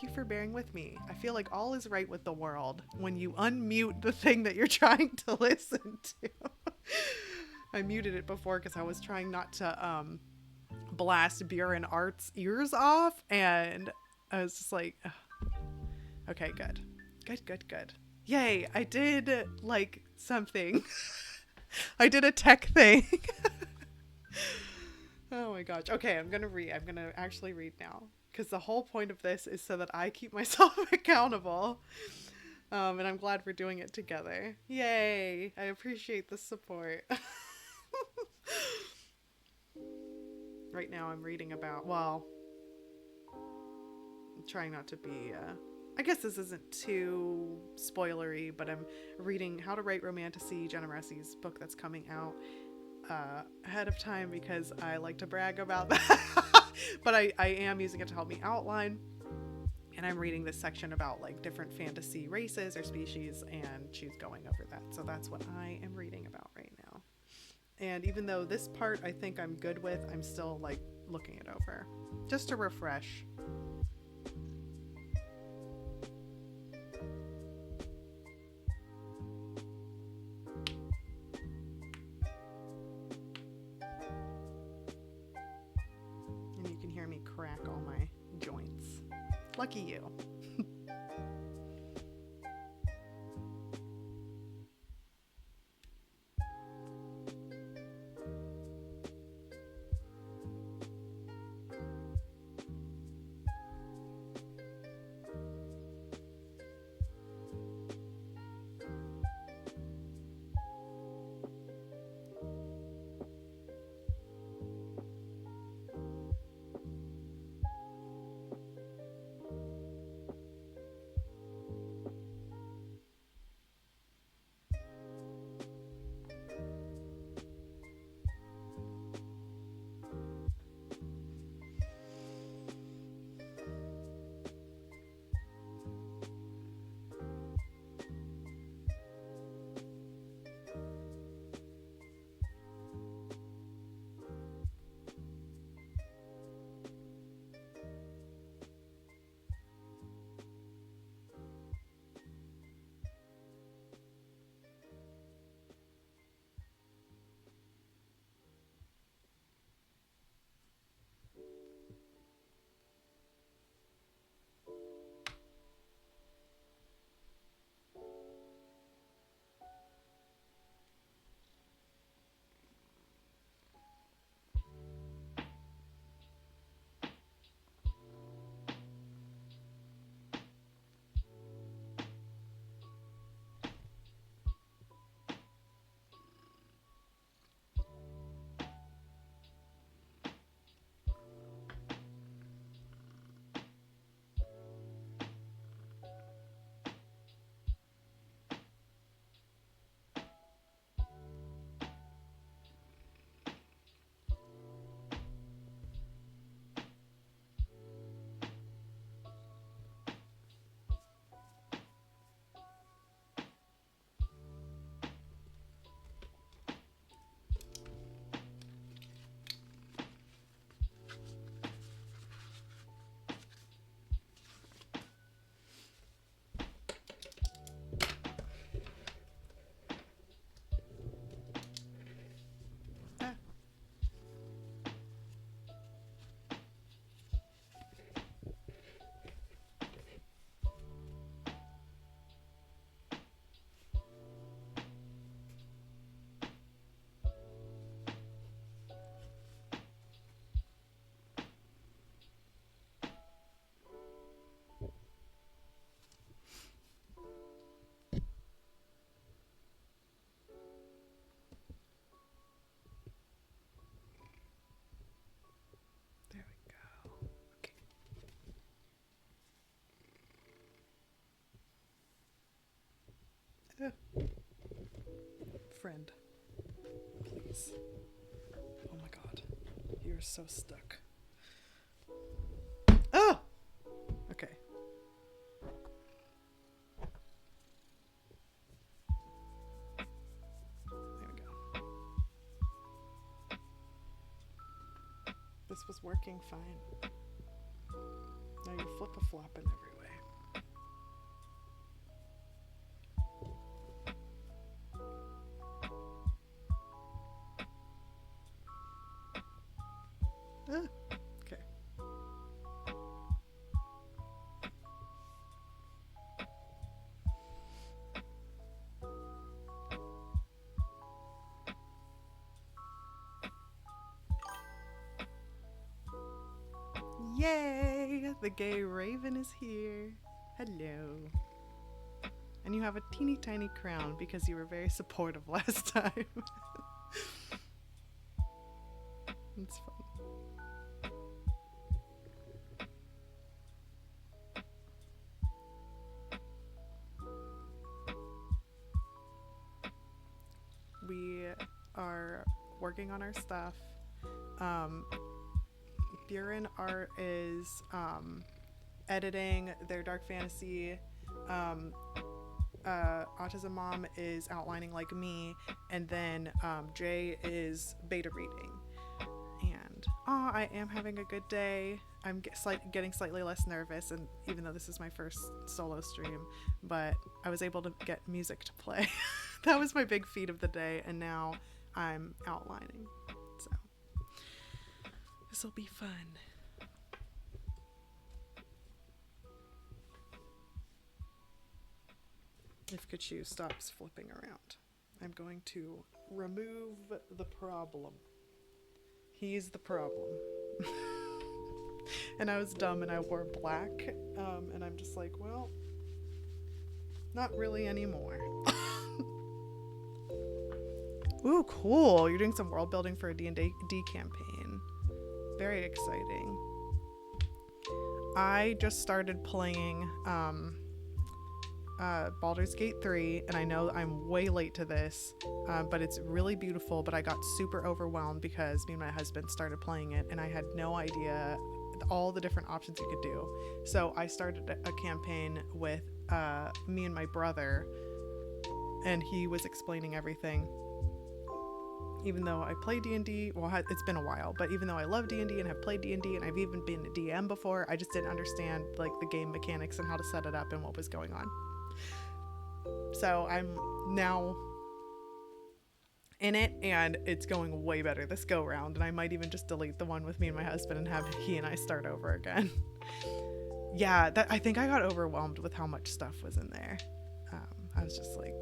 you for bearing with me. I feel like all is right with the world when you unmute the thing that you're trying to listen to. I muted it before because I was trying not to blast Buren Art's ears off, and I was just like, ugh. Okay, good. Good. Yay, I did like something. I did a tech thing. Oh my gosh. Okay, I'm gonna read. I'm gonna actually read now. Because the whole point of this is so that I keep myself accountable. And I'm glad we're doing it together. Yay! I appreciate the support. Right now I'm reading about, well, I'm trying not to be, I guess this isn't too spoilery, but I'm reading How to Write Romantasy, Jenna Russey's book that's coming out ahead of time because I like to brag about that. But I am using it to help me outline. And I'm reading this section about like different fantasy races or species, and she's going over that. So that's what I am reading about right now. And even though this part I think I'm good with, I'm still like looking it over just to refresh. And you can hear me crack all my joints. Lucky you. There we go. Okay. Friend, please. Oh my god. You're so stuck. Oh! Okay. There we go. This was working fine. Now you're flip-a-flopping every way. Okay. Yay! The gay raven is here. Hello. And you have a teeny tiny crown because you were very supportive last time. It's fun. We are working on our stuff. Buren Art is editing their dark fantasy. Autism Mom is outlining like me, and then Jay is beta reading. And I am having a good day. I'm getting slightly less nervous, and even though this is my first solo stream, but I was able to get music to play. That was my big feat of the day, and now I'm outlining. So this will be fun. If Kachoo stops flipping around, I'm going to remove the problem. He's the problem. And I was dumb and I wore black, and I'm just like, well, not really anymore. Ooh, cool. You're doing some world building for a D&D campaign. Very exciting. I just started playing Baldur's Gate 3, and I know I'm way late to this, but it's really beautiful, but I got super overwhelmed because me and my husband started playing it, and I had no idea all the different options you could do. So I started a campaign with me and my brother, and he was explaining everything. Even though I play D&D, well, it's been a while, but even though I love D&D and have played D&D and I've even been a DM before, I just didn't understand like the game mechanics and how to set it up and what was going on. So I'm now in it, and it's going way better this go round, and I might even just delete the one with me and my husband and have he and I start over again. Yeah, I think I got overwhelmed with how much stuff was in there. I was just like,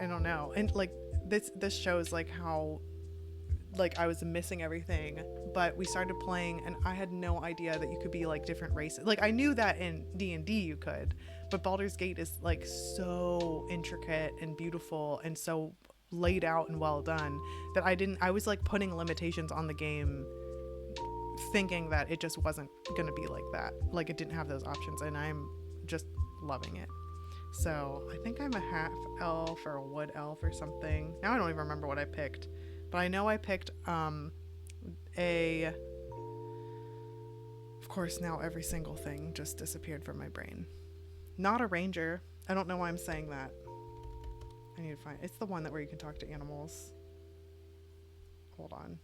I don't know. And like this shows like how like I was missing everything, but we started playing and I had no idea that you could be like different races. Like I knew that in D&D you could, but Baldur's Gate is like so intricate and beautiful and so laid out and well done that I was like putting limitations on the game, thinking that it just wasn't gonna be like that. Like it didn't have those options, and I'm just loving it. So I think I'm a half elf or a wood elf or something. Now I don't even remember what I picked, but I know I picked of course now every single thing just disappeared from my brain. Not a ranger. I don't know why I'm saying that. I need to find it's the one where you can talk to animals. Hold on.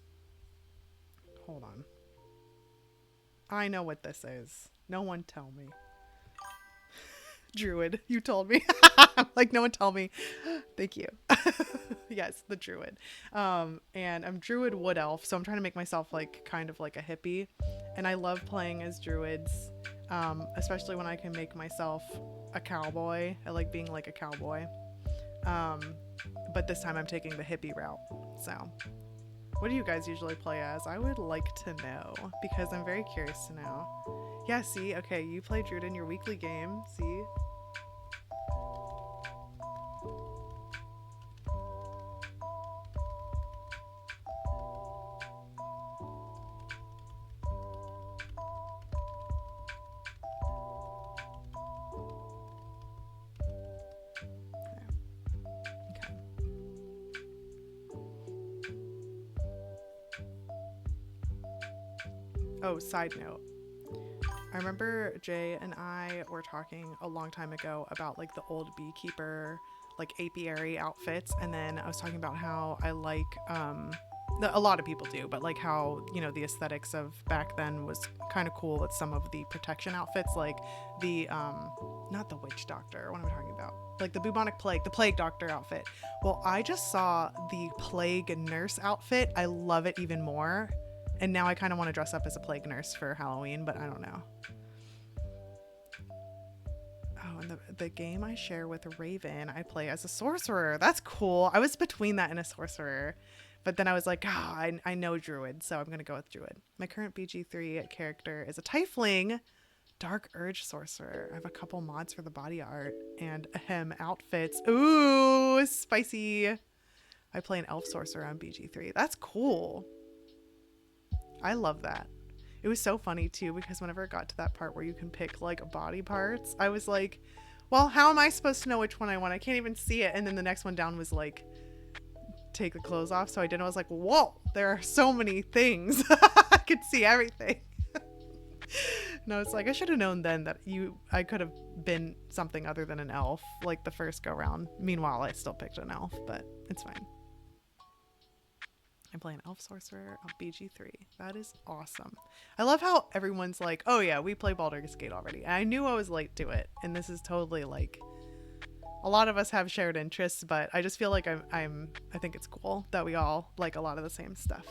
I know what this is. No one tell me. Druid, you told me. Like, no one tell me. Thank you. Yes, the druid. And I'm druid wood elf, so I'm trying to make myself like kind of like a hippie, and I love playing as druids, especially when I can make myself a cowboy. I like being like a cowboy, but this time I'm taking the hippie route. So what do you guys usually play as? I would like to know, because I'm very curious to know. Yeah, see, okay, you play druid in your weekly game, see? Oh, side note. I remember Jay and I were talking a long time ago about like the old beekeeper, like apiary outfits. And then I was talking about how I like A lot of people do, but like how, you know, the aesthetics of back then was kind of cool with some of the protection outfits, like the not the witch doctor, what am I talking about, like the bubonic plague, the plague doctor outfit. Well, I just saw the plague nurse outfit. I love it even more, and now I kind of want to dress up as a plague nurse for Halloween, but I don't know. Oh, and the game I share with Raven, I play as a sorcerer. That's cool. I was between that and a sorcerer, but then I was like, I know druid, so I'm going to go with druid. My current BG3 character is a tiefling dark urge sorcerer. I have a couple mods for the body art and outfits. Ooh, spicy. I play an elf sorcerer on BG3. That's cool. I love that. It was so funny too, because whenever it got to that part where you can pick like body parts, I was like, well, how am I supposed to know which one I want? I can't even see it. And then the next one down was like, take the clothes off. So I didn't. I was like, whoa, there are so many things. I could see everything. No, it's like I should have known then that I could have been something other than an elf like the first go round. Meanwhile, I still picked an elf, but it's fine. I'm playing elf sorcerer on BG3. That is awesome. I love how everyone's like, oh yeah, we play Baldur's Gate already. And I knew I was late to it, and this is totally like, a lot of us have shared interests, but I just feel like I think it's cool that we all like a lot of the same stuff.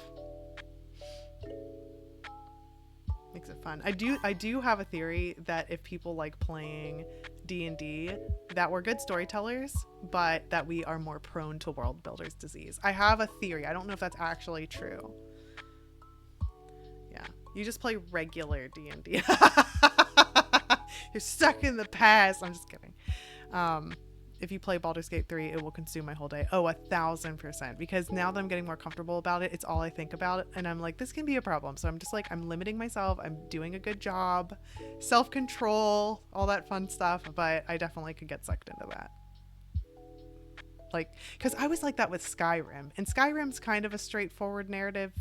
Makes it fun. I do have a theory that if people like playing D&D, that we're good storytellers, but that we are more prone to world builder's disease. I have a theory. I don't know if that's actually true. Yeah, you just play regular D&D. You're stuck in the past. I'm just kidding. If you play Baldur's Gate 3, it will consume my whole day. Oh, 1,000%. Because now that I'm getting more comfortable about it, it's all I think about. And I'm like, this can be a problem. So I'm just like, I'm limiting myself. I'm doing a good job. Self-control, all that fun stuff. But I definitely could get sucked into that. Like, because I was like that with Skyrim. And Skyrim's kind of a straightforward narrative,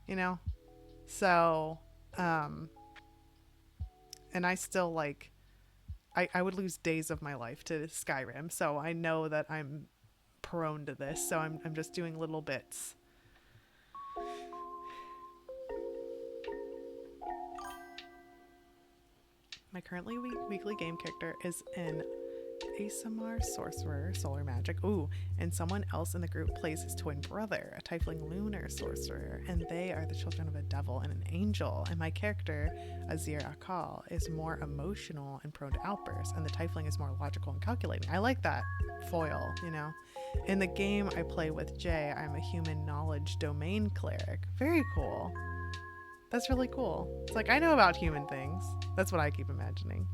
you know? So, and I still like... I would lose days of my life to Skyrim, so I know that I'm prone to this, so I'm just doing little bits. My currently weekly game character is an ASMR sorcerer, solar magic. Ooh, and someone else in the group plays his twin brother, a tiefling lunar sorcerer, and they are the children of a devil and an angel. And my character, Azir Akal, is more emotional and prone to outbursts, and the tiefling is more logical and calculating. I like that foil, you know. In the game I play with Jay, I'm a human knowledge domain cleric. Very cool. That's really cool. It's like, I know about human things. That's what I keep imagining.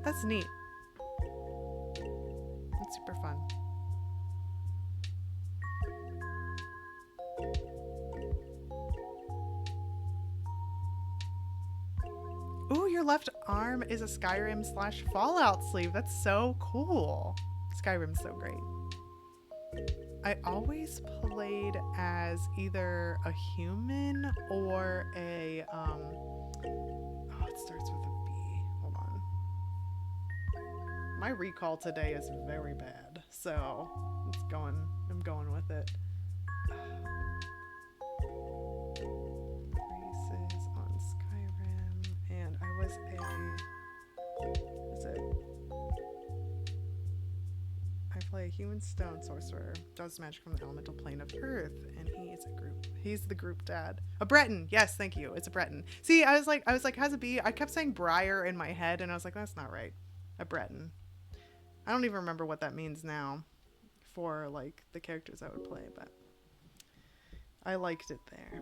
That's neat. It's super fun. Ooh, your left arm is a Skyrim / Fallout sleeve. That's so cool. Skyrim's so great. I always played as either a human or a oh, it starts with a B. Hold on. My recall today is very bad, so I'm going with it. Races on Skyrim, and I was I play a human stone sorcerer, does magic from the elemental plane of earth, and he's the group dad. A Breton, yes, thank you, it's a Breton. See, I was like, has a B? I kept saying Briar in my head, and I was like, that's not right. A Breton. I don't even remember what that means now for like the characters I would play, but I liked it there.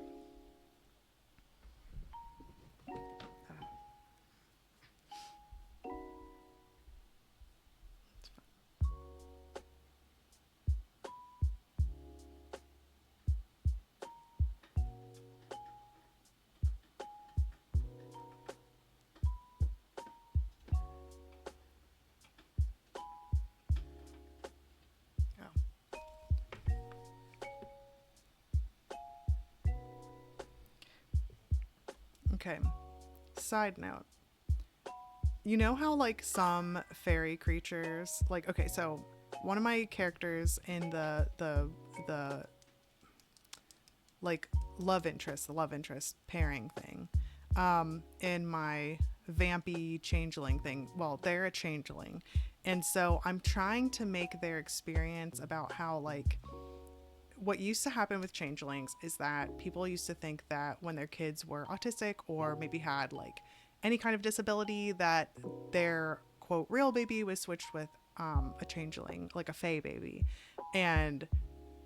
Okay, side note. You know how like some fairy creatures, like, okay, so one of my characters in the like the love interest pairing thing in my vampy changeling thing. Well, they're a changeling, and so I'm trying to make their experience about how, like, what used to happen with changelings is that people used to think that when their kids were autistic or maybe had like any kind of disability, that their quote real baby was switched with a changeling, like a fae baby, and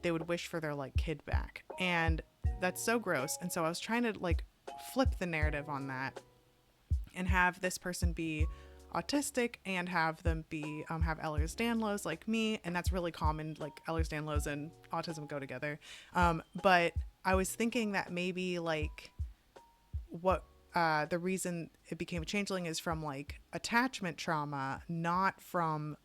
they would wish for their like kid back. And that's so gross. And so I was trying to like flip the narrative on that and have this person be autistic and have them be have Ehlers-Danlos like me, and that's really common. Like Ehlers-Danlos and autism go together. But I was thinking that maybe like what the reason it became a changeling is from like attachment trauma, not from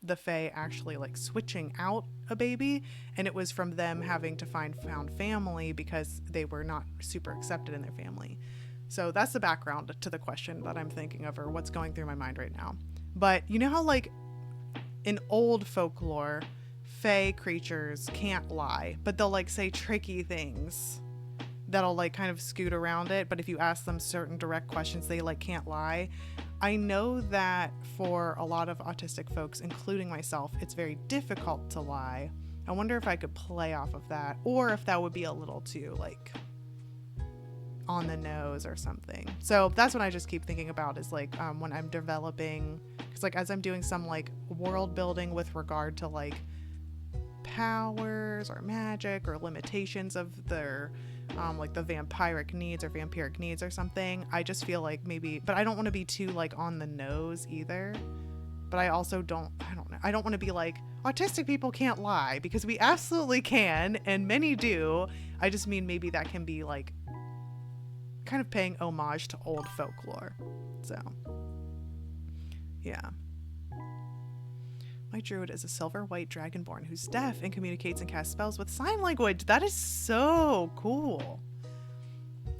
the fae actually like switching out a baby, and it was from them having to found family because they were not super accepted in their family. So that's the background to the question that I'm thinking of, or what's going through my mind right now. But you know how like in old folklore, fae creatures can't lie, but they'll like say tricky things that'll like kind of scoot around it, but if you ask them certain direct questions, they like can't lie. I know that for a lot of autistic folks, including myself, it's very difficult to lie. I wonder if I could play off of that, or if that would be a little too like on the nose or something. So that's what I just keep thinking about, is like when I'm developing, because like as I'm doing some like world building with regard to like powers or magic or limitations of their like the vampiric needs or something, I just feel like maybe, but I don't want to be too like on the nose either, but I also don't know, I don't want to be like autistic people can't lie, because we absolutely can, and many do. I just mean maybe that can be like kind of paying homage to old folklore. So yeah. My druid is a silver white dragonborn who's deaf and communicates and casts spells with sign language. That is so cool.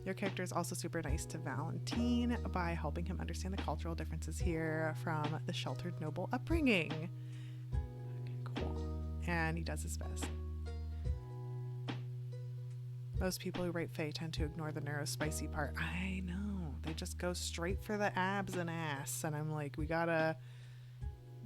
Your character is also super nice to Valentine by helping him understand the cultural differences here from the sheltered noble upbringing. Okay, cool. And he does his best. Most people who write fae tend to ignore the neurospicy part. I know. They just go straight for the abs and ass. And I'm like,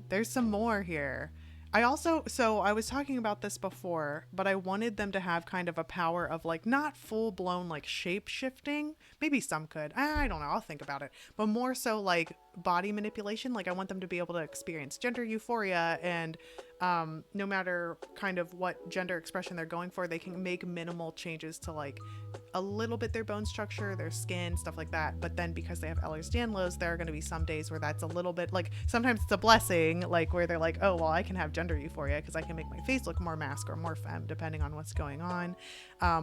there's some more here. I was talking about this before, but I wanted them to have kind of a power of like not full blown like shape shifting. Maybe some could. I don't know. I'll think about it. But more so like body manipulation. Like I want them to be able to experience gender euphoria, and no matter kind of what gender expression they're going for, they can make minimal changes to like a little bit their bone structure, their skin, stuff like that. But then because they have Ehlers-Danlos, there are going to be some days where that's a little bit like, sometimes it's a blessing, like where they're like, oh, well, I can have gender euphoria because I can make my face look more masc or more femme depending on what's going on,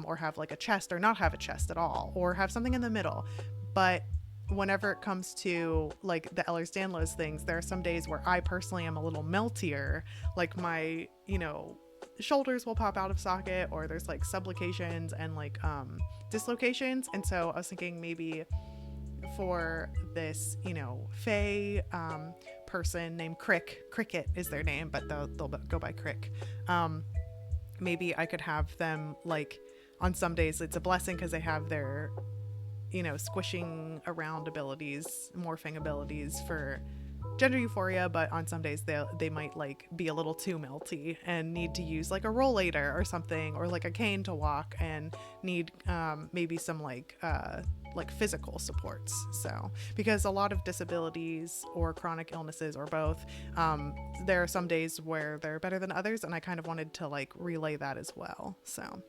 or have like a chest or not have a chest at all, or have something in the middle. But whenever it comes to like the Ehlers-Danlos things, there are some days where I personally am a little meltier, like my, shoulders will pop out of socket, or there's like subluxations and like dislocations. And so I was thinking maybe for this, fae person named Cricket is their name, but they'll go by Crick. Maybe I could have them like on some days it's a blessing because they have their squishing around abilities, morphing abilities for gender euphoria, but on some days they might like be a little too melty and need to use like a rollator or something, or like a cane to walk, and need maybe some like physical supports. So because a lot of disabilities or chronic illnesses or both, there are some days where they're better than others, and I kind of wanted to like relay that as well. So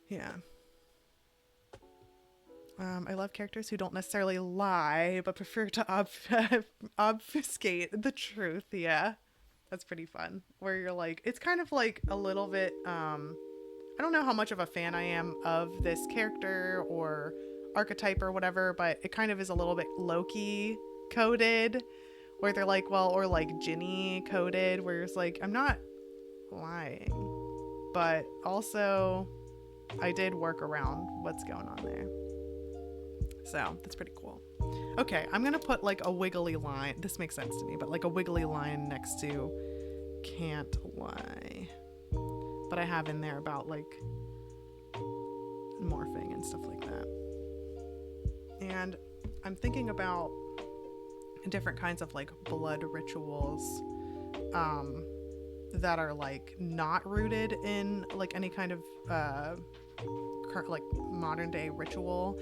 yeah. I love characters who don't necessarily lie, but prefer to obfuscate the truth. Yeah, that's pretty fun. Where you're like, it's kind of like a little bit, I don't know how much of a fan I am of this character or archetype or whatever, but it kind of is a little bit Loki coded, where they're like, well, or like Ginny coded, where it's like, I'm not lying, but also I did work around what's going on there. So that's pretty cool. Okay, I'm gonna put like a wiggly line. This makes sense to me, but like a wiggly line next to can't lie. But I have in there about like morphing and stuff like that. And I'm thinking about different kinds of like blood rituals that are like not rooted in like any kind of like modern day ritual,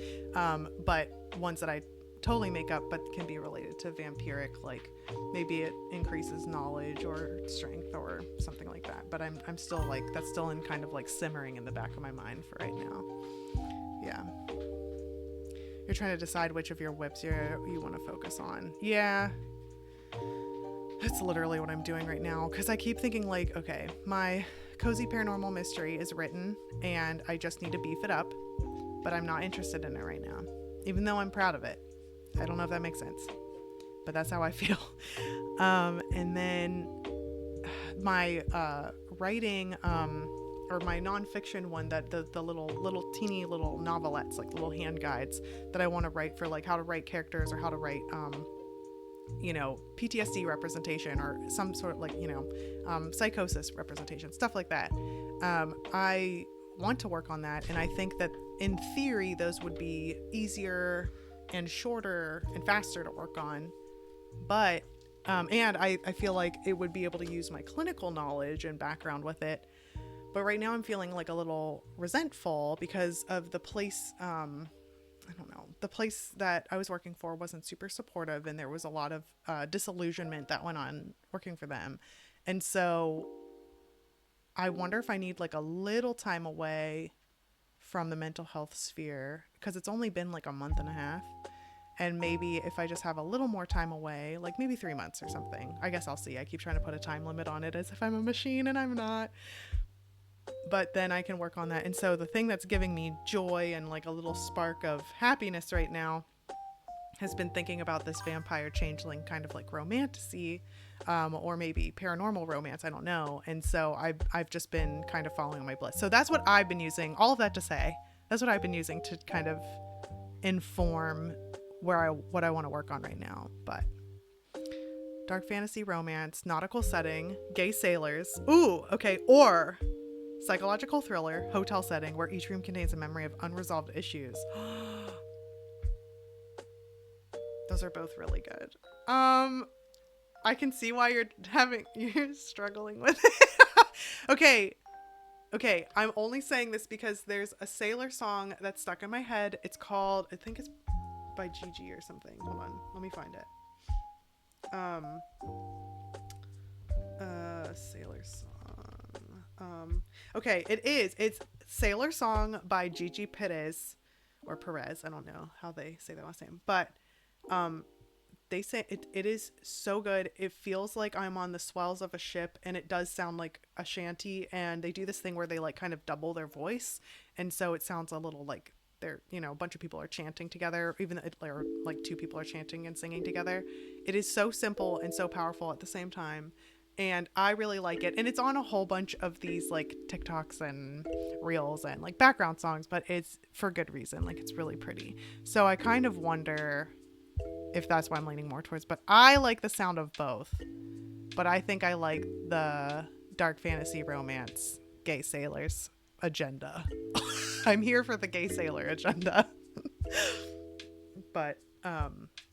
but ones that I totally make up but can be related to vampiric, like maybe it increases knowledge or strength or something like that. But I'm still like, that's still in kind of like simmering in the back of my mind for right now. Yeah. You're trying to decide which of your whips you want to focus on. Yeah. That's literally what I'm doing right now, because I keep thinking like, okay, my cozy paranormal mystery is written and I just need to beef it up, but I'm not interested in it right now, even though I'm proud of it. I don't know if that makes sense, but that's how I feel. And then my writing, or my nonfiction one, that the little teeny little novelettes, like little hand guides that I want to write for like how to write characters or how to write PTSD representation or some sort of like psychosis representation, stuff like that. I want to work on that, and I think that in theory those would be easier and shorter and faster to work on, but and I feel like it would be able to use my clinical knowledge and background with it. But right now I'm feeling like a little resentful because of the place. I don't know, the place that I was working for wasn't super supportive, and there was a lot of disillusionment that went on working for them. And so I wonder if I need like a little time away from the mental health sphere, because it's only been like a month and a half. And maybe if I just have a little more time away, like maybe 3 months or something, I guess I'll see. I keep trying to put a time limit on it as if I'm a machine, and I'm not. But then I can work on that. And so the thing that's giving me joy and like a little spark of happiness right now has been thinking about this vampire changeling kind of like romantasy, or maybe paranormal romance, I don't know. And so I've just been kind of following my bliss. So that's what I've been using, all of that to say, that's what I've been using to kind of inform what I want to work on right now. But dark fantasy romance, nautical setting, gay sailors. Ooh, okay. Or psychological thriller, hotel setting where each room contains a memory of unresolved issues. Those are both really good. I can see why you're struggling with it. Okay, I'm only saying this because there's a sailor song that's stuck in my head. It's called, I think it's by Gigi or something. Hold on, let me find it. Sailor song. Okay, it's Sailor Song by Gigi Perez, or Perez. I don't know how they say their last name, but they say it is so good. It feels like I'm on the swells of a ship, and it does sound like a shanty. And they do this thing where they like kind of double their voice, and so it sounds a little like they're, a bunch of people are chanting together, even or like two people are chanting and singing together. It is so simple and so powerful at the same time, and I really like it. And it's on a whole bunch of these like TikToks and reels and like background songs, but it's for good reason. Like, it's really pretty. So I kind of wonder if that's why I'm leaning more towards, but I like the sound of both. But I think I like the dark fantasy romance gay sailors agenda. I'm here for the gay sailor agenda. But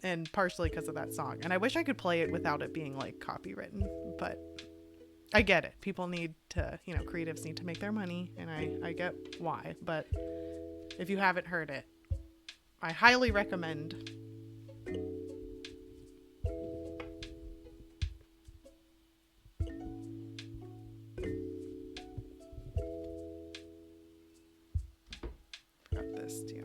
and partially because of that song, and I wish I could play it without it being like copywritten, but I get it. People need to, creatives need to make their money, and I get why. But if you haven't heard it, I highly recommend. Got this too.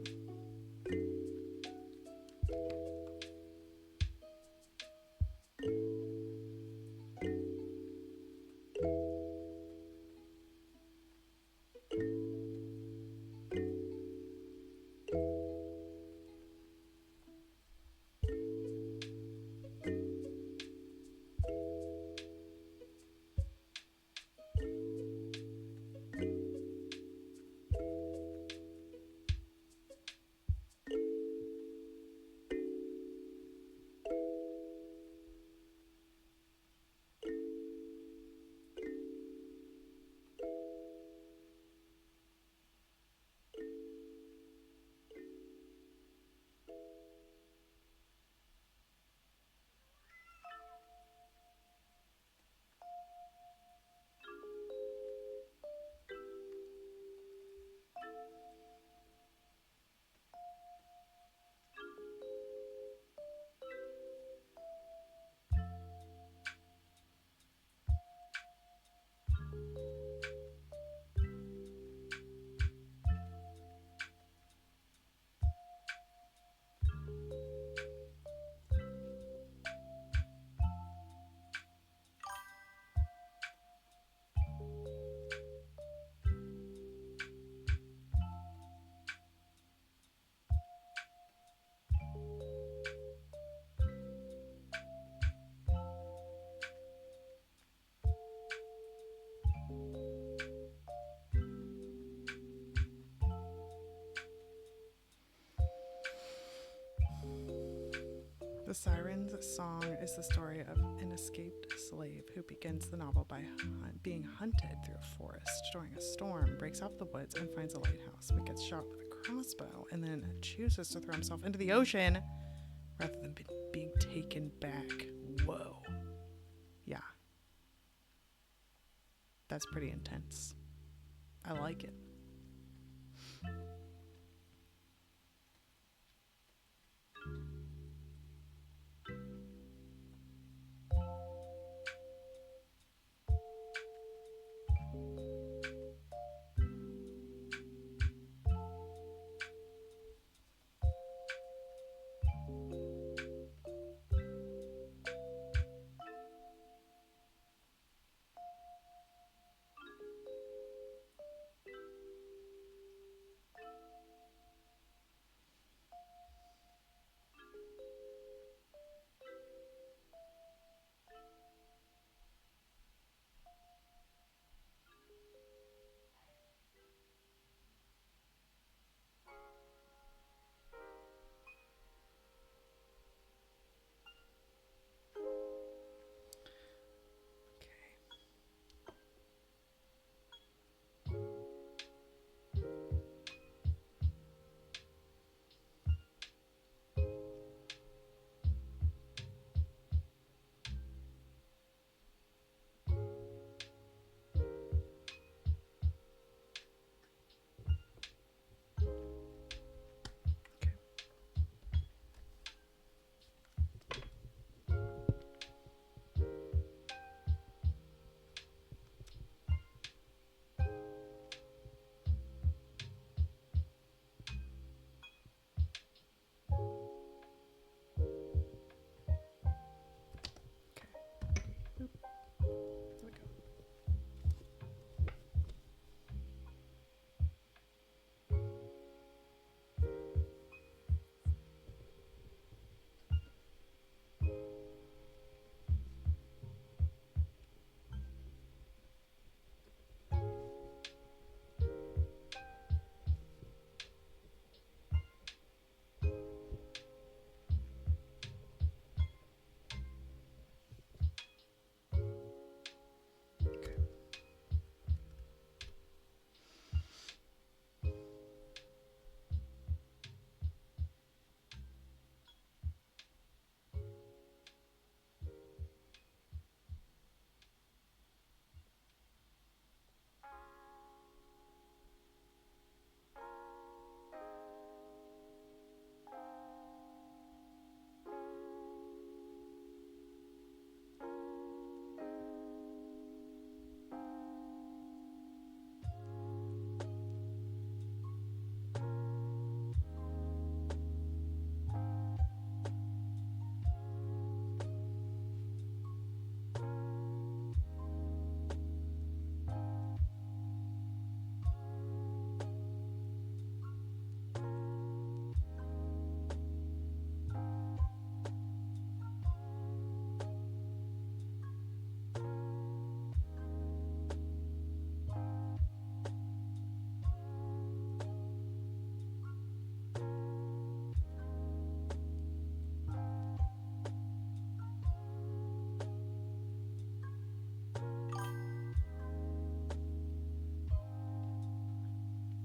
The Siren's Song is the story of an escaped slave who begins the novel by being hunted through a forest during a storm, breaks off the woods, and finds a lighthouse, but gets shot with a crossbow, and then chooses to throw himself into the ocean rather than being taken back. Whoa. Yeah. That's pretty intense. I like it.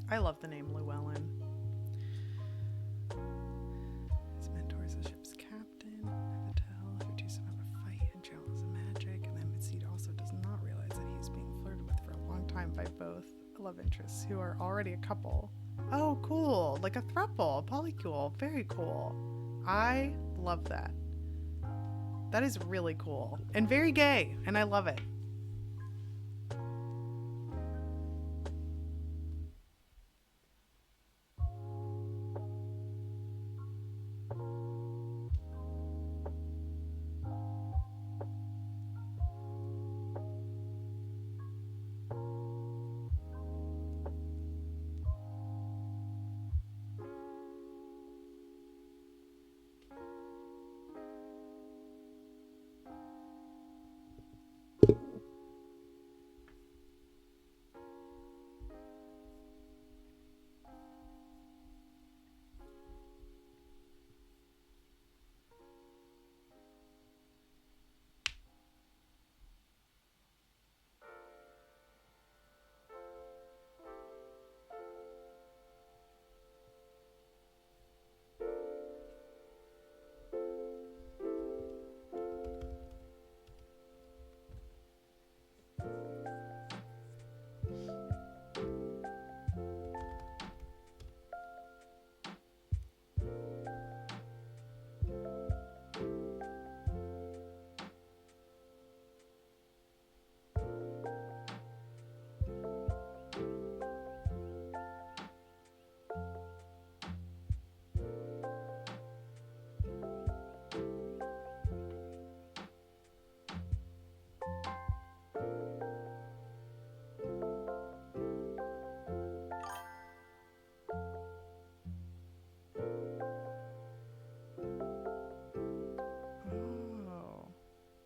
I love the name Llewellyn. His mentor is the ship's captain, Nevitel, who teaches him how to fight and channels magic, and then Midseed also does not realize that he's being flirted with for a long time by both love interests who are already a couple. Oh, cool. Like a throuple, polycule. Very cool. I love that. That is really cool. And very gay, and I love it.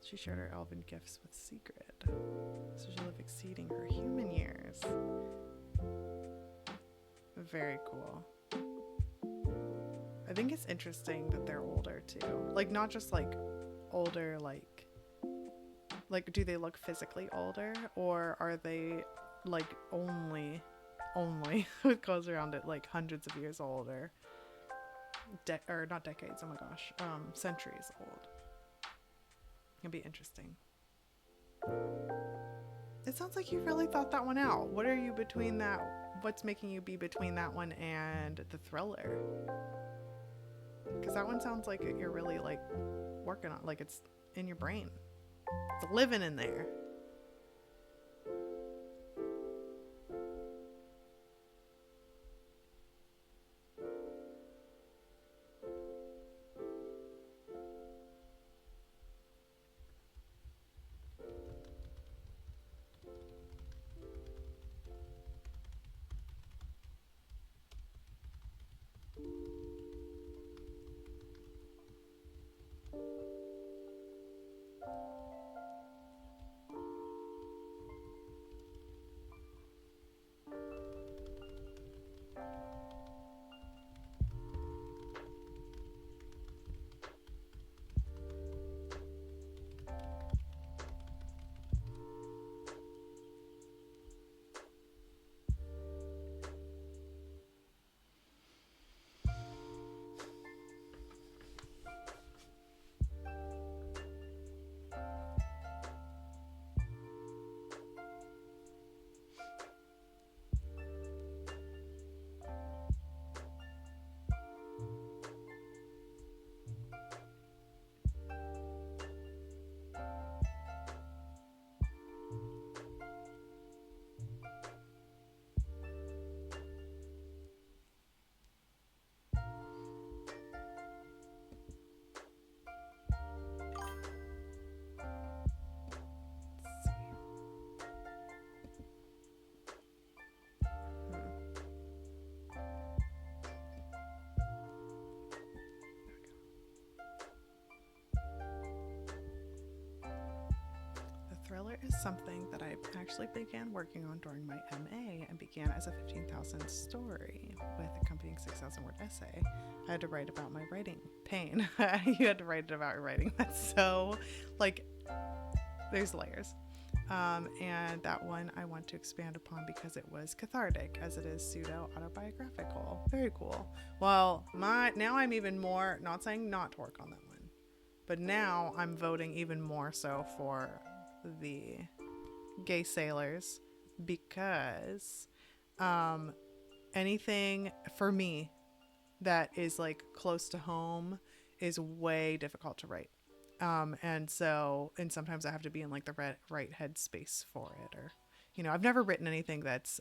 She shared her elven gifts with Secret, so she'll live exceeding her human years. Very cool. I think it's interesting that they're older too. Like, not just like older, like do they look physically older, or are they like only with clothes around it, like hundreds of years older? Or not decades, oh my gosh, centuries old. It'd be interesting. It sounds like you really thought that one out. What are you between that? What's making you be between that one and the Thriller? Because that one sounds like you're really like working on, like it's in your brain. It's living in there. Thriller is something that I actually began working on during my MA and began as a 15,000 story with accompanying 6,000 word essay. I had to write about my writing pain. You had to write about your writing. That's so, like, there's layers. And that one I want to expand upon because it was cathartic, as it is pseudo-autobiographical. Very cool. Well, now I'm even more, not saying not to work on that one, but now I'm voting even more so for the gay sailors, because anything for me that is like close to home is way difficult to write, and sometimes I have to be in like the right headspace for it, or I've never written anything that's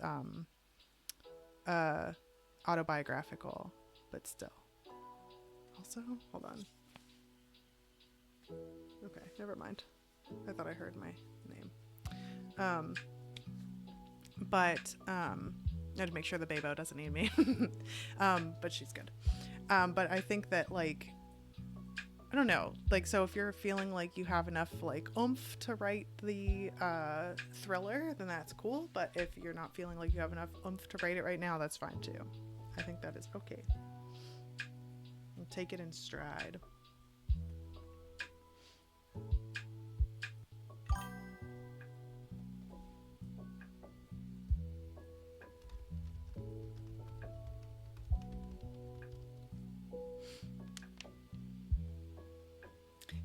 autobiographical, but still. Also, hold on. Okay, never mind. I thought I heard my name. But I had to make sure the Babo doesn't need me. But she's good. But I think that, like, I don't know. Like, so if you're feeling like you have enough, like, oomph to write the Thriller, then that's cool. But if you're not feeling like you have enough oomph to write it right now, that's fine too. I think that is okay. And take it in stride.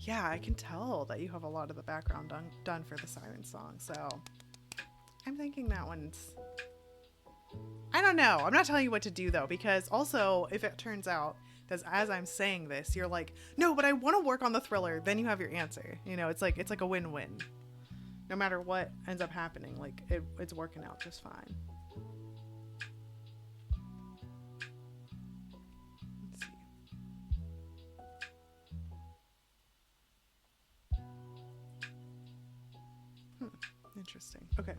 Yeah, I can tell that you have a lot of the background done for the Siren song, so I'm thinking that one's... I don't know. I'm not telling you what to do, though, because also, if it turns out that as I'm saying this, you're like, no, but I want to work on the Thriller, then you have your answer. It's like a win-win. No matter what ends up happening, like, it's working out just fine. Interesting. Okay.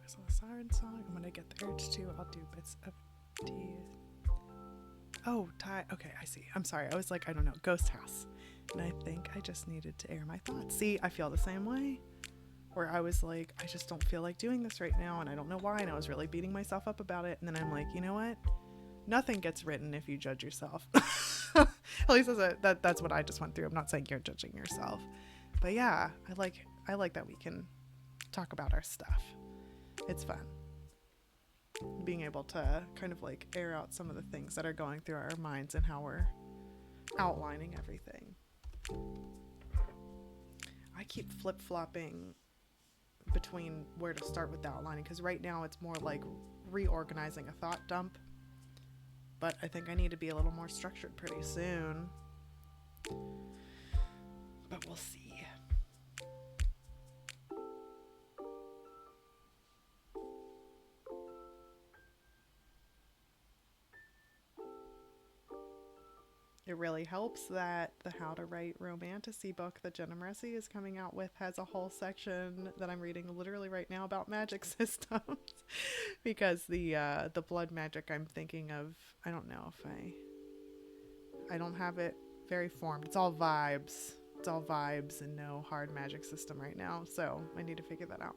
focus on the siren song. And when I get the urge to, I'll do bits of tea. Oh, Ty. Okay, I see. I'm sorry. I was like, I don't know. Ghost house. And I think I just needed to air my thoughts. See, I feel the same way. Where I was like, I just don't feel like doing this right now. And I don't know why. And I was really beating myself up about it. And then I'm like, you know what? Nothing gets written if you judge yourself. At least that's what I just went through. I'm not saying you're judging yourself. But yeah, I like that we can talk about our stuff. It's fun. Being able to kind of like air out some of the things that are going through our minds and how we're outlining everything. I keep flip-flopping between where to start with the outlining, because right now it's more like reorganizing a thought dump. But I think I need to be a little more structured pretty soon. But we'll see. It really helps that the How to Write Romantasy book that Jenna Moreci is coming out with has a whole section that I'm reading literally right now about magic systems. Because the blood magic I'm thinking of, I don't know if I don't have it very formed. It's all vibes. It's all vibes and no hard magic system right now. So I need to figure that out.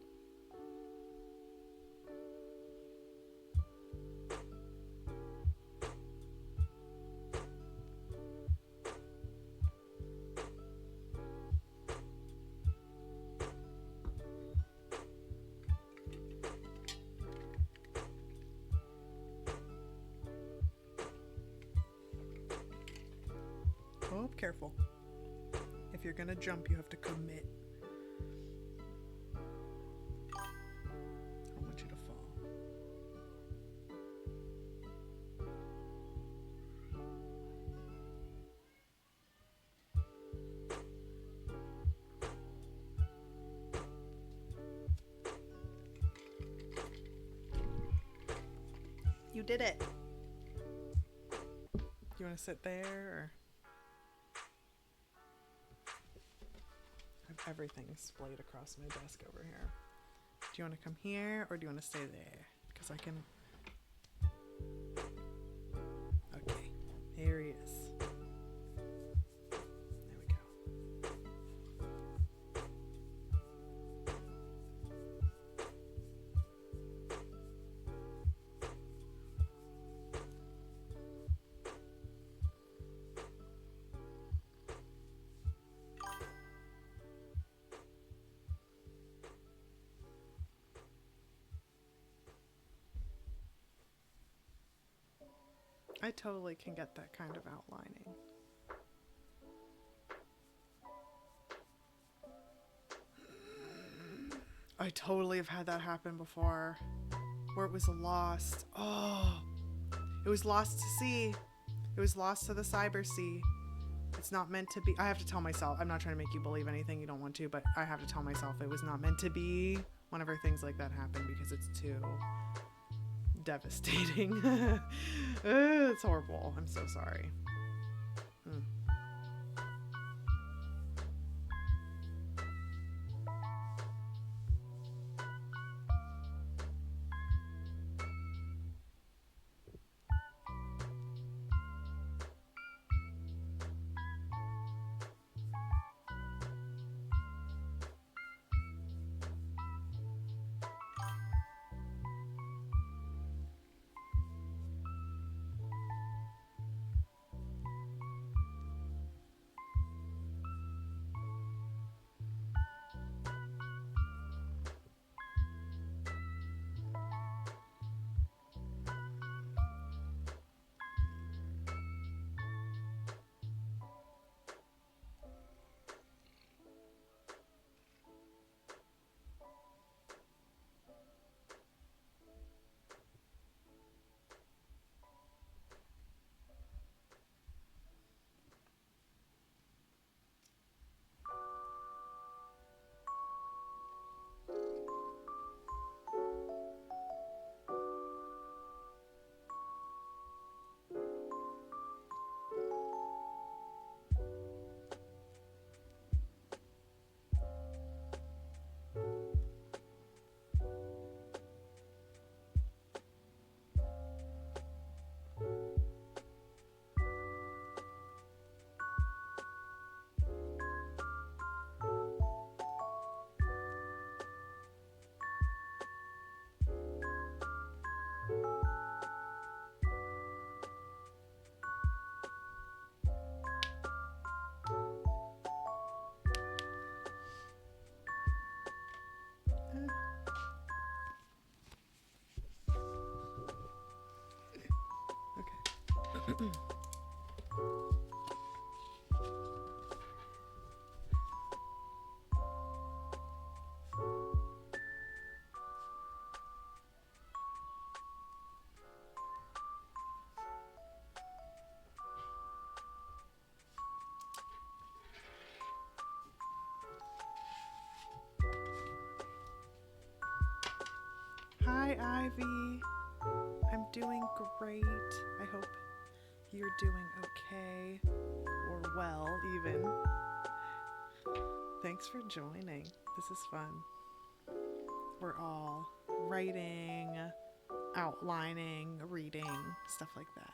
Oh, careful. If you're gonna jump, you have to commit. I want you to fall. You did it. You want to sit there, or? I have everything splayed across my desk over here. Do you want to come here, or do you want to stay there? Because I can... Okay, here he is. There we go. I totally can get that kind of outlining. I totally have had that happen before, where it was lost. Oh, it was lost to sea. It was lost to the cyber sea. It's not meant to be. I have to tell myself, I'm not trying to make you believe anything you don't want to, but I have to tell myself it was not meant to be whenever things like that happen, because it's too devastating. It's horrible. I'm so sorry. Hi, Ivy. I'm doing great. I hope you're doing okay, or well, even. Thanks for joining. This is fun. We're all writing, outlining, reading, stuff like that.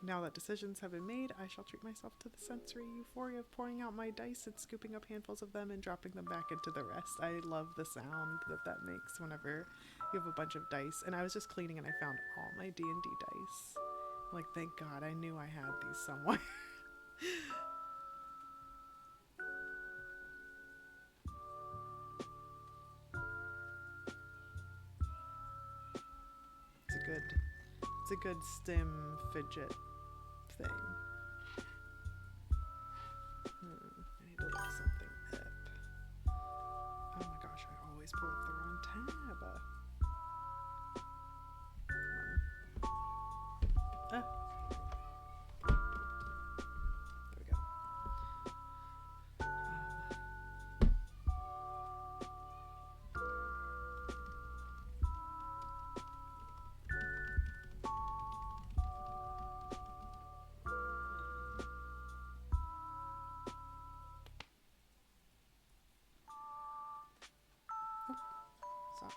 Now that decisions have been made, I shall treat myself to the sensory euphoria of pouring out my dice and scooping up handfuls of them and dropping them back into the rest. I love the sound that makes whenever you have a bunch of dice. And I was just cleaning and I found all my D&D dice. Like, thank God, I knew I had these somewhere. It's a good stim fidget thing. I need to look something up. Oh my gosh, I always pull up the wrong tab. There we go. So.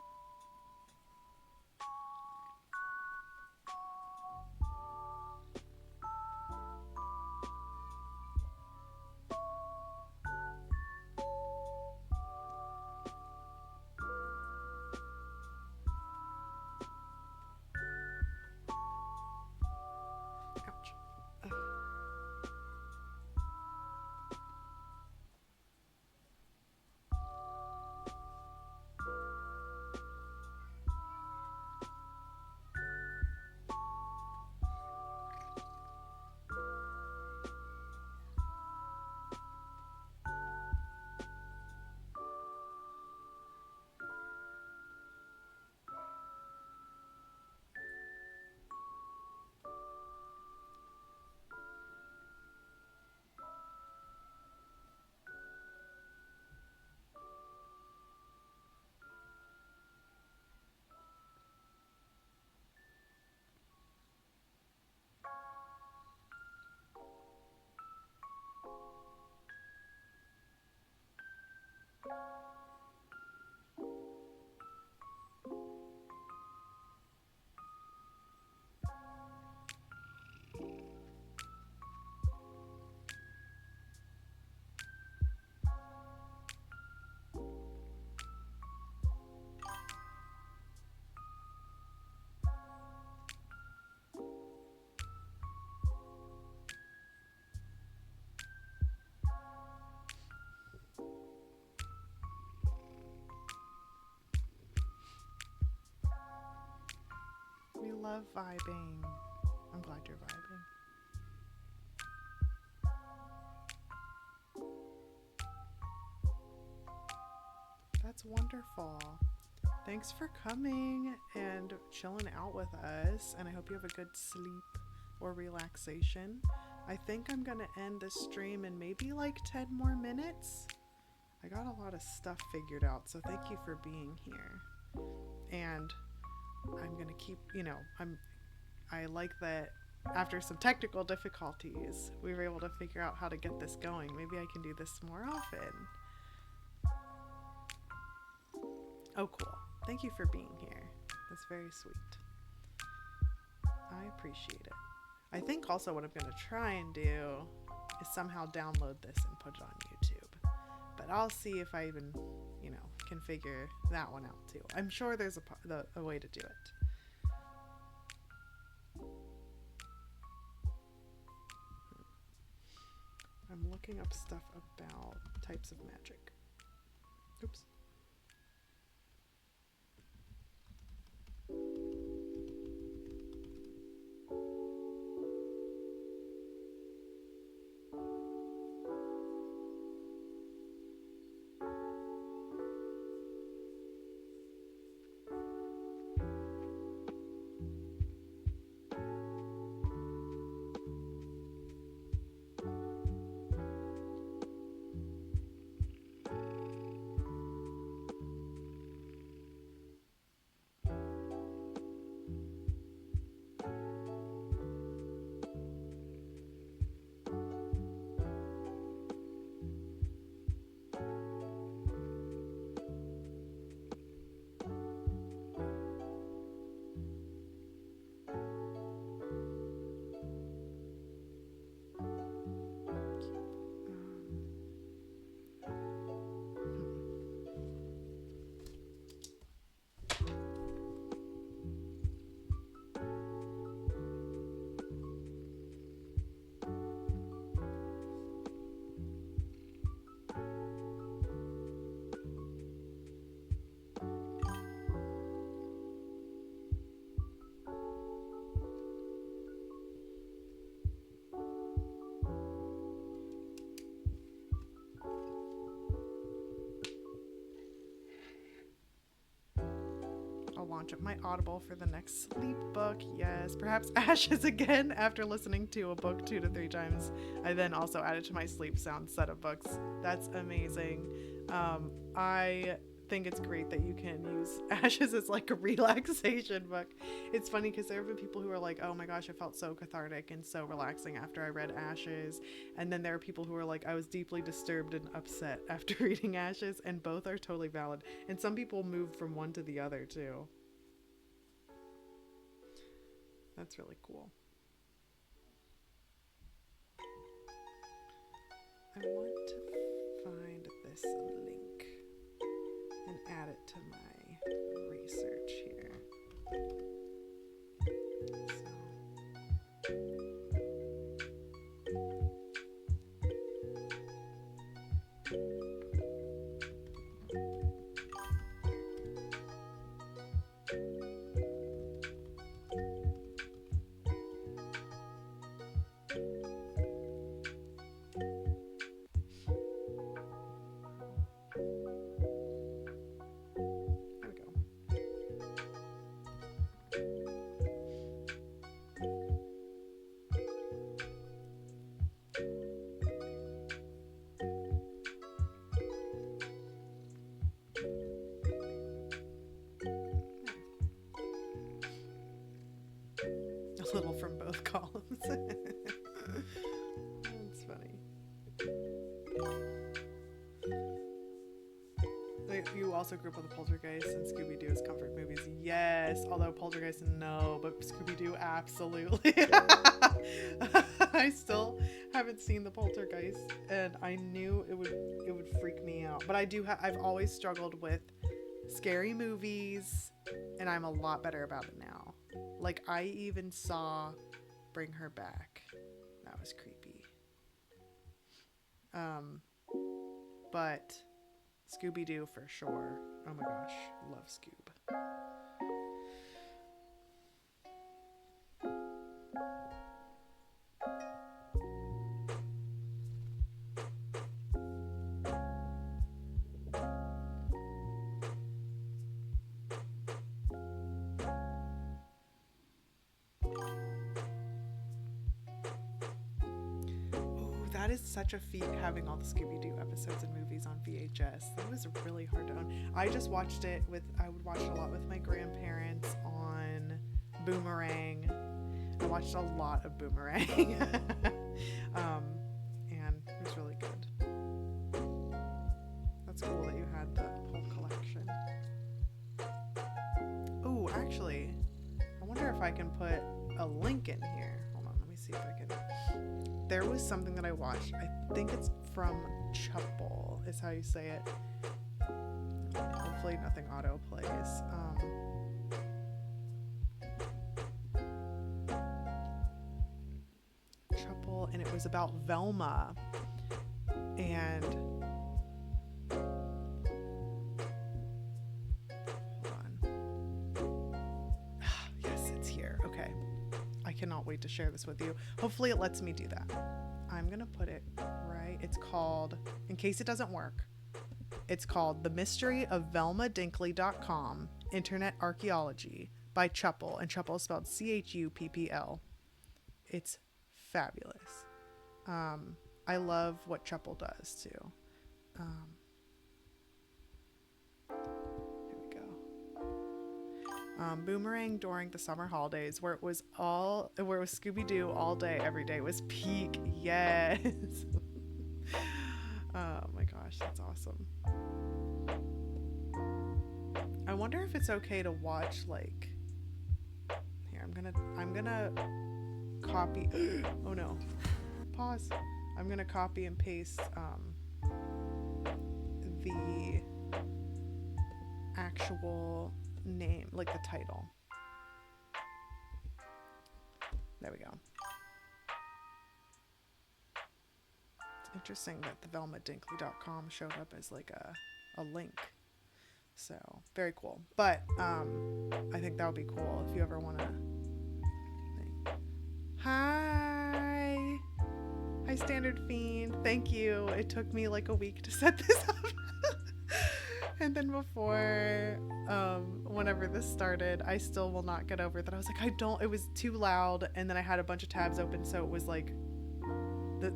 Ouch. We love vibing. I'm glad you're vibing. That's wonderful. Thanks for coming and chilling out with us, and I hope you have a good sleep or relaxation. I think I'm gonna end this stream in maybe like 10 more minutes. I got a lot of stuff figured out, so thank you for being here. And I'm gonna keep, I like that after some technical difficulties, we were able to figure out how to get this going. Maybe I can do this more often. Oh, cool. Thank you for being here. That's very sweet. I appreciate it. I think also what I'm going to try and do is somehow download this and put it on YouTube. But I'll see if I even, can figure that one out too. I'm sure there's a way to do it. I'm looking up stuff about types of magic. Oops. I'll launch up my Audible for the next sleep book. Yes, perhaps Ashes again. After listening to a book 2 to 3 times, I then also added to my sleep sound set of books. That's amazing. I think it's great that you can use Ashes as like a relaxation book. It's funny because there have been people who are like, oh my gosh, I felt so cathartic and so relaxing after I read Ashes. And then there are people who are like, I was deeply disturbed and upset after reading Ashes, and both are totally valid. And some people move from one to the other too. That's really cool. I want to find this link and add it to my research here. A little from both columns. That's funny. You also grew up with the Poltergeist and Scooby-Doo as comfort movies. Yes, although Poltergeist no, but Scooby-Doo absolutely. I still haven't seen the Poltergeist, and I knew it would freak me out. But I've always struggled with scary movies, and I'm a lot better about it now. Like, I even saw Bring Her Back. That was creepy. But Scooby-Doo for sure. Oh my gosh, love Scoob. That is such a feat, having all the Scooby-Doo episodes and movies on VHS. That was really hard to own. I just watched it I would watch it a lot with my grandparents on Boomerang. I watched a lot of Boomerang. And it was really good. That's cool that you had the whole collection. Oh, actually, I wonder if I can put a link in here. Hold on, let me see if I can. There was something that I watched. I think it's from Chapel, is how you say it. Hopefully nothing auto plays. Chapel, and it was about Velma. And hold on. Yes, it's here. Okay. I cannot wait to share this with you. Hopefully it lets me do that. I'm gonna put it right. It's called, in case it doesn't work, it's called The Mystery of VelmaDinkley.com Internet Archaeology by Chapel, and Chapel is spelled Chuppl. It's fabulous. I love what Chapel does too. Boomerang during the summer holidays, where it was Scooby-Doo all day every day, was peak. Yes. Oh my gosh, that's awesome. I wonder if it's okay to watch, like, here, I'm gonna copy. Oh no, pause. I'm gonna copy and paste the actual name, like the title. There we go. It's interesting that the VelmaDinkley.com showed up as like a link. So very cool. But I think that would be cool if you ever want to. Hi Standard Fiend. Thank you. It took me like a week to set this up. And then before, whenever this started, I still will not get over that. I was like, it was too loud, and then I had a bunch of tabs open, so it was like the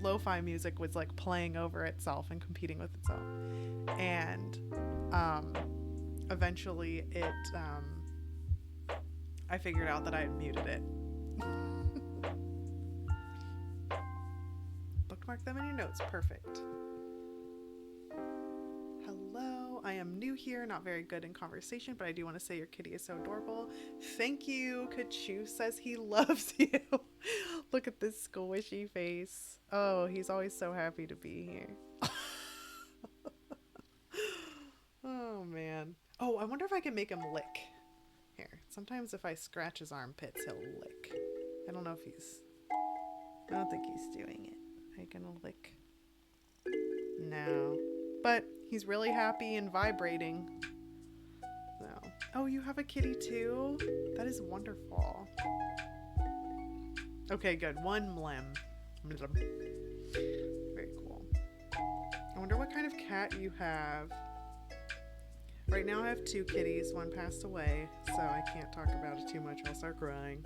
lo-fi music was like playing over itself and competing with itself. And eventually I figured out that I had muted it. Bookmark them in your notes. Perfect. Hello, I am new here, not very good in conversation, but I do want to say your kitty is so adorable. Thank you. Kachoo says he loves you. Look at this squishy face. Oh, he's always so happy to be here. Oh, man. Oh, I wonder if I can make him lick. Here, sometimes if I scratch his armpits, he'll lick. I don't think he's doing it. Are you gonna lick? No. But he's really happy and vibrating. So. Oh, you have a kitty too? That is wonderful. Okay, good. One mlem. Very cool. I wonder what kind of cat you have. Right now I have 2 kitties. One passed away, so I can't talk about it too much. I'll start crying.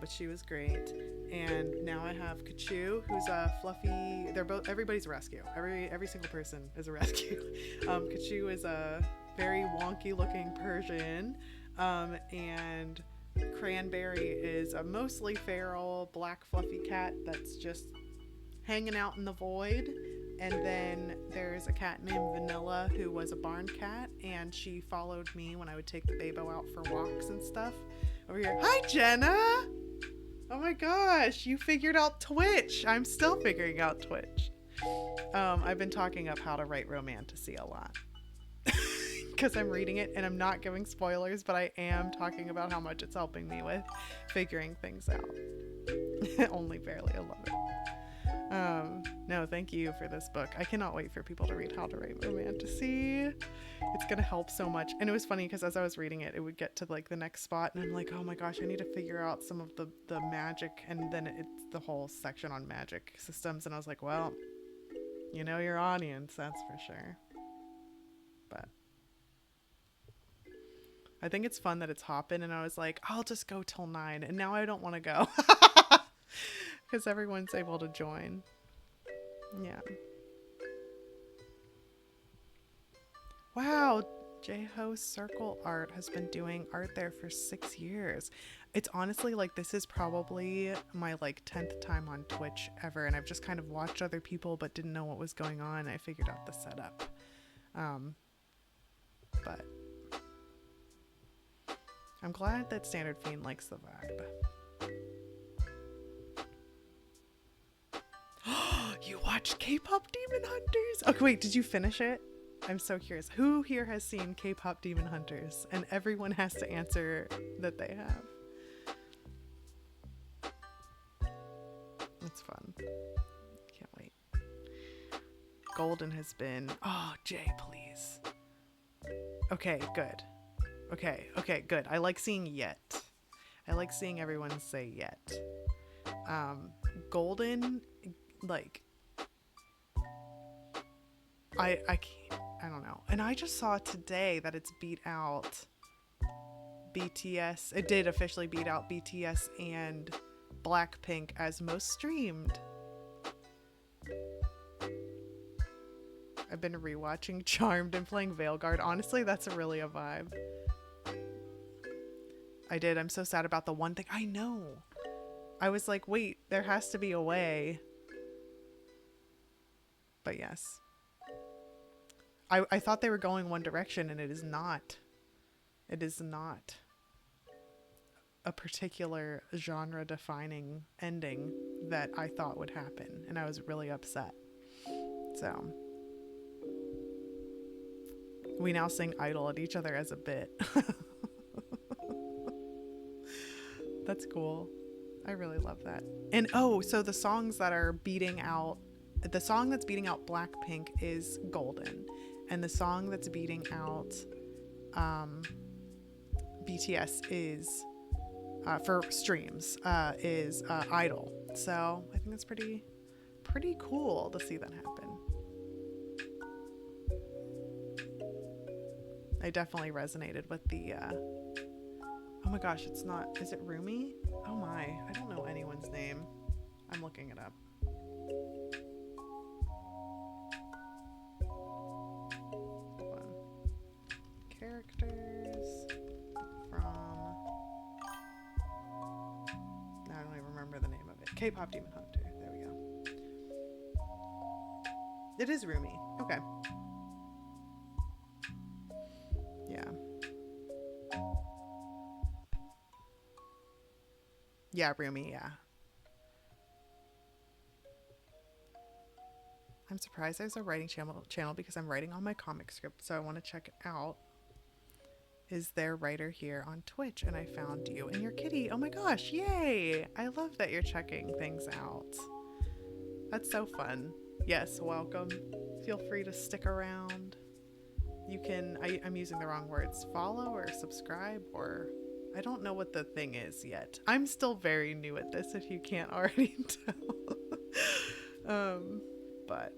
But she was great. And now I have Kachoo, who's a fluffy. Everybody's a rescue. Every single person is a rescue. Kachoo is a very wonky looking Persian, and Cranberry is a mostly feral black fluffy cat that's just hanging out in the void. And then there's a cat named Vanilla who was a barn cat, and she followed me when I would take the babo out for walks and stuff. Over here. Hi, Jenna! Oh my gosh, you figured out Twitch. I'm still figuring out Twitch. I've been talking up how to write romantasy a lot. Because I'm reading it, and I'm not giving spoilers, but I am talking about how much it's helping me with figuring things out. Only barely. I love it. No, thank you for this book. I cannot wait for people to read How to Write Romantasy. It's gonna help so much. And it was funny because as I was reading it, it would get to like the next spot, and I'm like, oh my gosh, I need to figure out some of the magic, and then it's the whole section on magic systems, and I was like, well, you know your audience, that's for sure. But I think it's fun that it's hopping, and I was like, I'll just go till 9, and now I don't want to go. Because everyone's able to join. Yeah. Wow, J-Ho Circle Art has been doing art there for 6 years. It's honestly like this is probably my like 10th time on Twitch ever, and I've just kind of watched other people but didn't know what was going on. I figured out the setup. But I'm glad that Standard Fiend likes the vibe. You watched K-Pop Demon Hunters? Okay, wait, did you finish it? I'm so curious. Who here has seen K-Pop Demon Hunters? And everyone has to answer that they have. That's fun. Can't wait. Golden has been... Oh, Jay, please. Okay, good. Okay, good. I like seeing yet. I like seeing everyone say yet. Golden, like... I don't know. And I just saw today that it's beat out BTS. It did officially beat out BTS and Blackpink as most streamed. I've been rewatching Charmed and playing Veilguard. Honestly, that's really a vibe. I did. I'm so sad about the one thing. I know. I was like, wait, there has to be a way. But yes. I thought they were going one direction, and it is not. It is not a particular genre-defining ending that I thought would happen, and I was really upset. So, we now sing Idol at each other as a bit. That's cool. I really love that. And so the songs that are beating out, the song that's beating out Blackpink is Golden. And the song that's beating out BTS is, for streams, is Idol. So I think that's pretty cool to see that happen. I definitely resonated with the oh my gosh, it's not, is it Rumi? Oh my, I don't know anyone's name. I'm looking it up. Hold on. Characters from, I don't even remember the name of it. K-pop Demon Hunter. There we go. It is Rumi. Okay. Yeah. Yeah, Rumi, yeah. I'm surprised there's a writing channel because I'm writing on my comic script, so I want to check it out. Is there writer here on Twitch? And I found you and your kitty. Oh my gosh, yay! I love that you're checking things out. That's so fun. Yes, welcome. Feel free to stick around. You can, I'm using the wrong words, follow or subscribe, or I don't know what the thing is yet. I'm still very new at this, if you can't already tell. But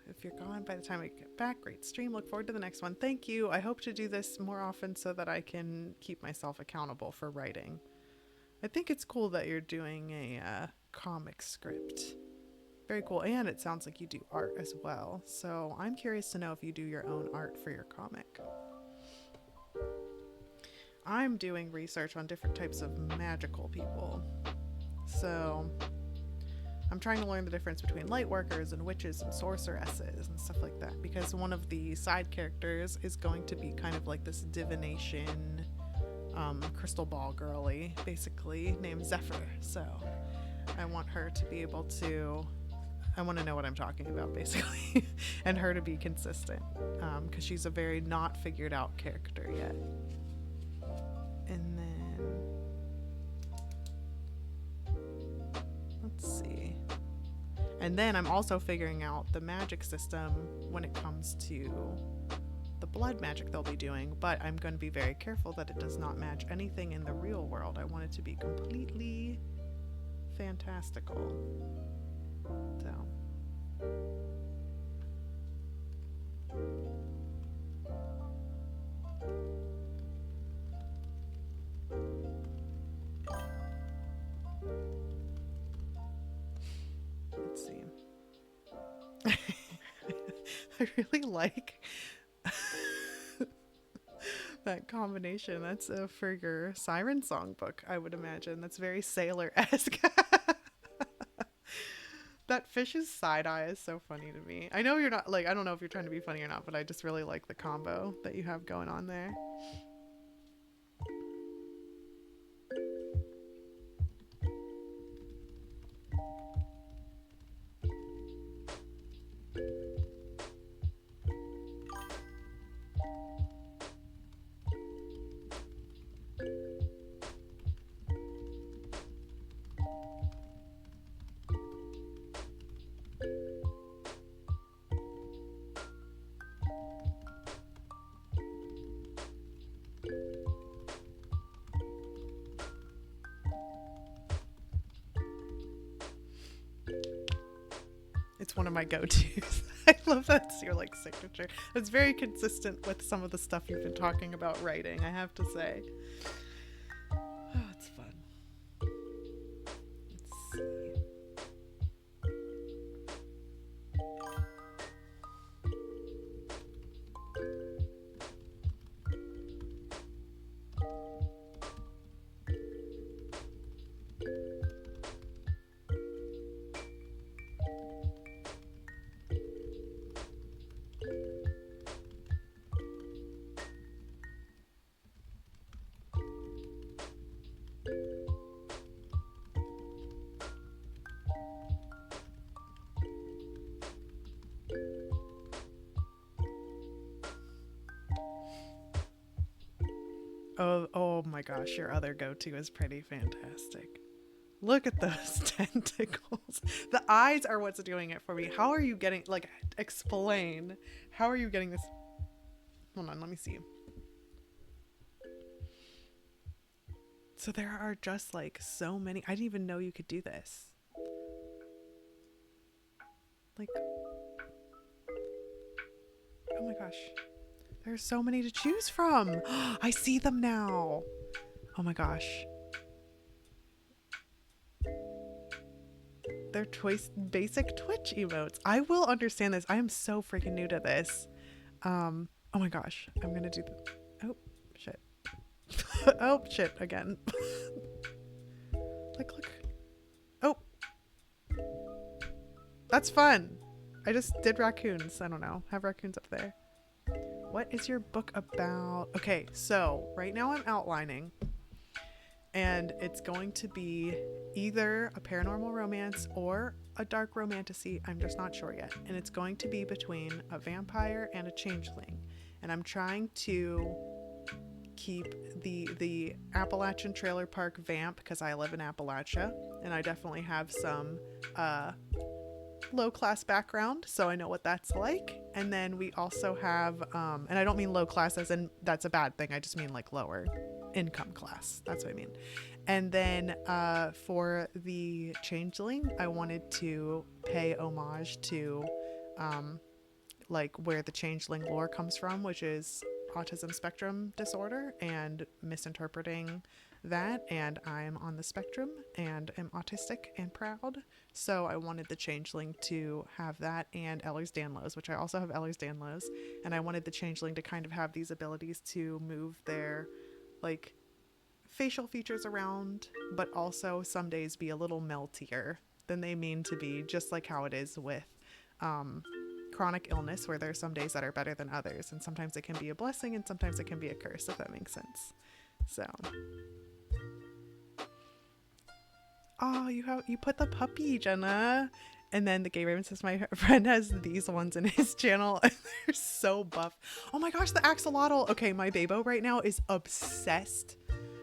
if you're gone by the time I get back, great stream. Look forward to the next one. Thank you. I hope to do this more often so that I can keep myself accountable for writing. I think it's cool that you're doing a comic script. Very cool. And it sounds like you do art as well. So I'm curious to know if you do your own art for your comic. I'm doing research on different types of magical people. So I'm trying to learn the difference between light workers and witches and sorceresses and stuff like that, because one of the side characters is going to be kind of like this divination crystal ball girly, basically, named Zephyr. So I want her to be able to, I want to know what I'm talking about, basically, and her to be consistent, because she's a very not figured out character yet. And then let's see. And then I'm also figuring out the magic system when it comes to the blood magic they'll be doing, but I'm going to be very careful that it does not match anything in the real world. I want it to be completely fantastical. So. Let's see. I really like that combination. That's for your siren songbook, I would imagine. That's very sailor-esque. That fish's side eye is so funny to me. I know you're not, like, I don't know if you're trying to be funny or not, but I just really like the combo that you have going on there. It's one of my go-tos. I love that's your like signature. It's very consistent with some of the stuff you've been talking about writing, I have to say. Oh, it's fun. Let's see. Oh my gosh, your other go-to is pretty fantastic. Look at those tentacles. The eyes are what's doing it for me. How are you getting, like, explain. How are you getting this? Hold on, let me see. So there are just like so many. I didn't even know you could do this. Like, oh my gosh. There's so many to choose from. I see them now. Oh my gosh. They're basic Twitch emotes. I will understand this. I am so freaking new to this. Oh my gosh. I'm gonna do the... Oh, shit. Oh, shit, again. Look. Oh. That's fun. I just did raccoons. I don't know. Have raccoons up there. What is your book about? Okay, so right now I'm outlining. And it's going to be either a paranormal romance or a dark romantasy. I'm just not sure yet. And it's going to be between a vampire and a changeling. And I'm trying to keep the Appalachian Trailer Park vamp because I live in Appalachia. And I definitely have some low class background, so I know what that's like. And then we also have, and I don't mean low class as in that's a bad thing. I just mean like lower income class. That's what I mean. And then for the changeling, I wanted to pay homage to like where the changeling lore comes from, which is autism spectrum disorder and misinterpreting that. And I'm on the spectrum and am autistic and proud, so I wanted the changeling to have that, and Ehlers-Danlos, which I also have Ehlers-Danlos, and I wanted the changeling to kind of have these abilities to move their like facial features around, but also some days be a little meltier than they mean to be, just like how it is with chronic illness, where there are some days that are better than others, and sometimes it can be a blessing and sometimes it can be a curse, if that makes sense. So you put the puppy, Jenna. And then the Gay Raven says, my friend has these ones in his channel and they're so buff. Oh my gosh, the axolotl. Okay, my babo right now is obsessed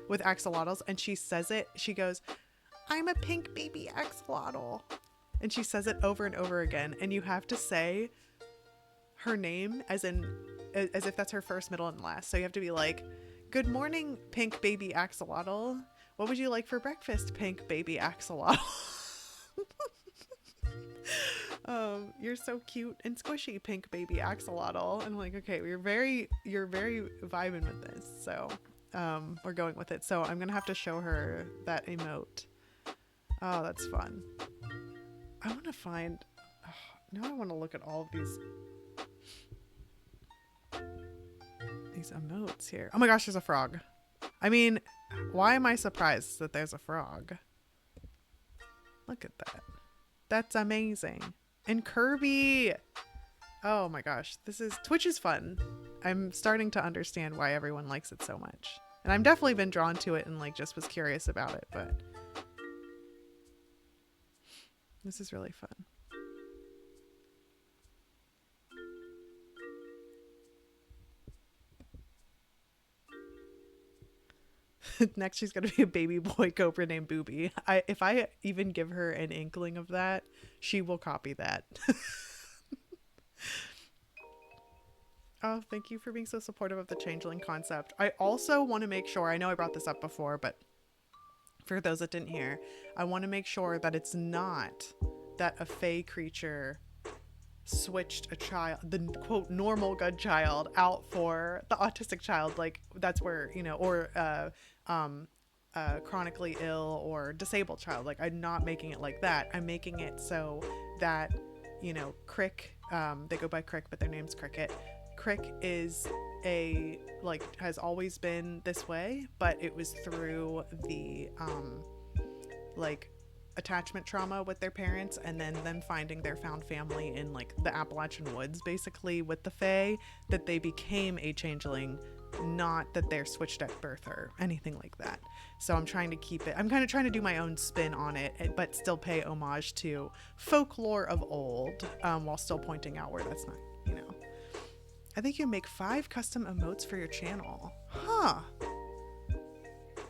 with axolotls, and she says it. She goes, I'm a pink baby axolotl. And she says it over and over again. And you have to say her name as if that's her first, middle, and last. So you have to be like, good morning, pink baby axolotl. What would you like for breakfast, pink baby axolotl? You're so cute and squishy, pink baby axolotl. And I'm like, okay, you're very vibing with this, so we're going with it. So I'm gonna have to show her that emote. Oh, that's fun. I want to find, now I want to look at all of these emotes here. Oh my gosh, there's a frog. I mean, why am I surprised that there's a frog? Look at that. That's amazing. And Kirby. Oh my gosh. Twitch is fun. I'm starting to understand why everyone likes it so much. And I've definitely been drawn to it and like just was curious about it, but this is really fun. Next, she's gonna be a baby boy cobra named Booby. If I even give her an inkling of that, she will copy that. Oh, thank you for being so supportive of the changeling concept. I also want to make sure, I know I brought this up before, but for those that didn't hear, I want to make sure that it's not that a fae creature switched a child, the quote normal good child, out for the autistic child. Like that's where, you know, or chronically ill or disabled child. Like I'm not making it like that. I'm making it so that, you know, Crick, they go by Crick, but their name's Cricket. Crick is has always been this way, but it was through the like attachment trauma with their parents, and then them finding their found family in like the Appalachian woods, basically with the fae, that they became a changeling, not that they're switched at birth or anything like that. So I'm trying to keep it, I'm kind of trying to do my own spin on it, but still pay homage to folklore of old, while still pointing out where that's not, you know. I think you make 5 custom emotes for your channel. Huh.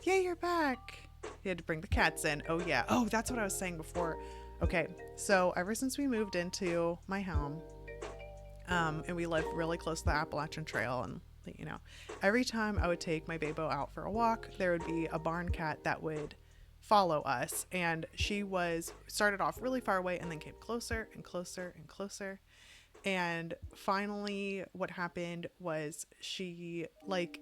Yay, you're back. You had to bring the cats in. Oh yeah. Oh, that's what I was saying before. Okay, so ever since we moved into my home, and we live really close to the Appalachian Trail, and you know, every time I would take my babo out for a walk, there would be a barn cat that would follow us, and she started off really far away and then came closer and closer and closer. And finally, what happened was she like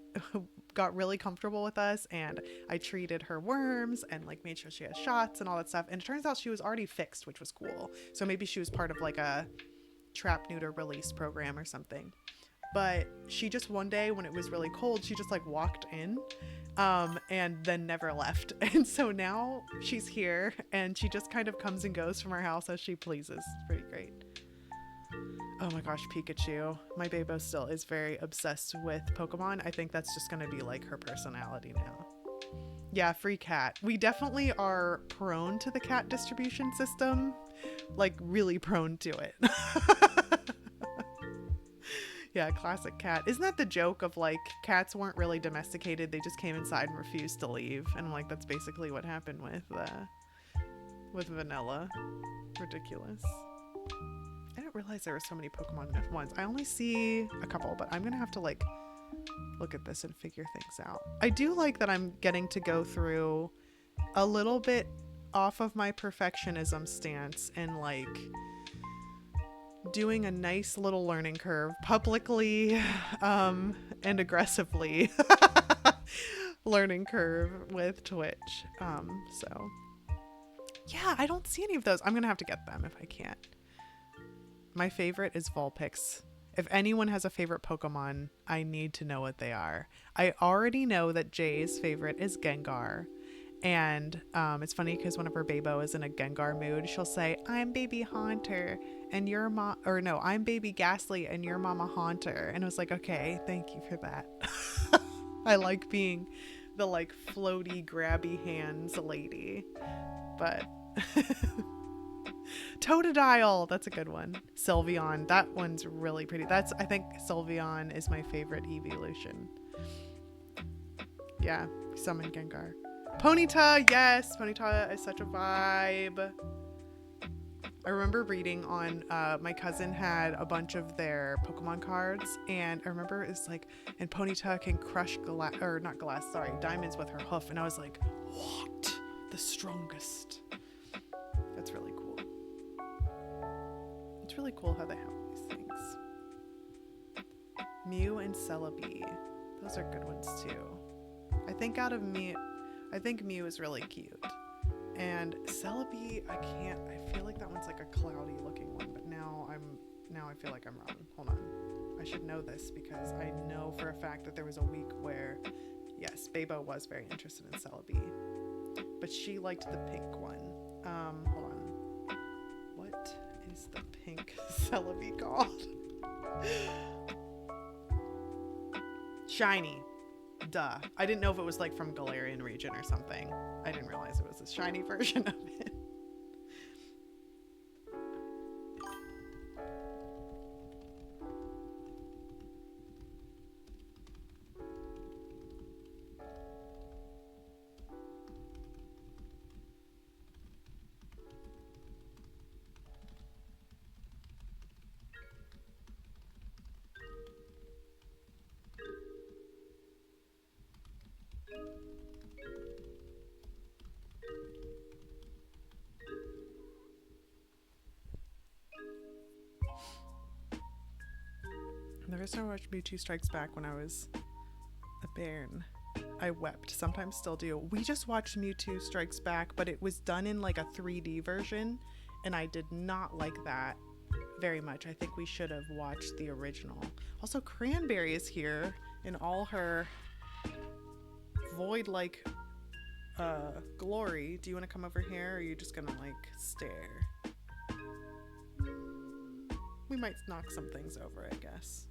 got really comfortable with us, and I treated her worms and like made sure she had shots and all that stuff. And it turns out she was already fixed, which was cool. So maybe she was part of like a trap neuter release program or something. But she just one day when it was really cold, she just like walked in and then never left. And so now she's here and she just kind of comes and goes from our house as she pleases. It's pretty great. Oh my gosh, Pikachu. My Bebo still is very obsessed with Pokemon. I think that's just going to be like her personality now. Yeah, free cat. We definitely are prone to the cat distribution system. Like, really prone to it. Yeah, classic cat. Isn't that the joke of like cats weren't really domesticated? They just came inside and refused to leave. And like that's basically what happened with Vanilla. Ridiculous. I didn't realize there were so many Pokemon at once. I only see a couple, but I'm gonna have to like look at this and figure things out. I do like that I'm getting to go through a little bit off of my perfectionism stance and like doing a nice little learning curve publicly and aggressively learning curve with Twitch. So yeah, I don't see any of those. I'm gonna have to get them if I can't. My favorite is Vulpix. If anyone has a favorite Pokemon, I need to know what they are. I already know that Jay's favorite is Gengar. And it's funny because whenever Bebo is in a Gengar mood, she'll say, I'm Baby Haunter and your mom, or no, I'm Baby Ghastly and your Mama Haunter. And I was like, okay, thank you for that. I like being the like floaty, grabby hands lady. But Totodile, that's a good one. Sylveon, that one's really pretty. I think Sylveon is my favorite evolution. Yeah, summon Gengar. Ponyta, yes, Ponyta is such a vibe. I remember reading on my cousin had a bunch of their Pokemon cards, and I remember it's like, and Ponyta can crush diamonds with her hoof, and I was like, what? The strongest. That's really cool. It's really cool how they have these things. Mew and Celebi, those are good ones too. I think Mew is really cute. And Celebi, I feel like that one's like a cloudy looking one, but now I feel like I'm wrong. Hold on. I should know this because I know for a fact that there was a week where, yes, Bebo was very interested in Celebi, but she liked the pink one. Hold on. What is the pink Celebi called? Shiny. Duh. I didn't know if it was like from Galarian region or something. I didn't realize it was a shiny version of it. The first time I watched Mewtwo Strikes Back when I was a bairn, I wept. Sometimes still do. We just watched Mewtwo Strikes Back, but it was done in like a 3D version, and I did not like that very much. I think we should have watched the original. Also, Cranberry is here in all her void-like glory. Do you want to come over here, or are you just gonna like stare? We might knock some things over, I guess.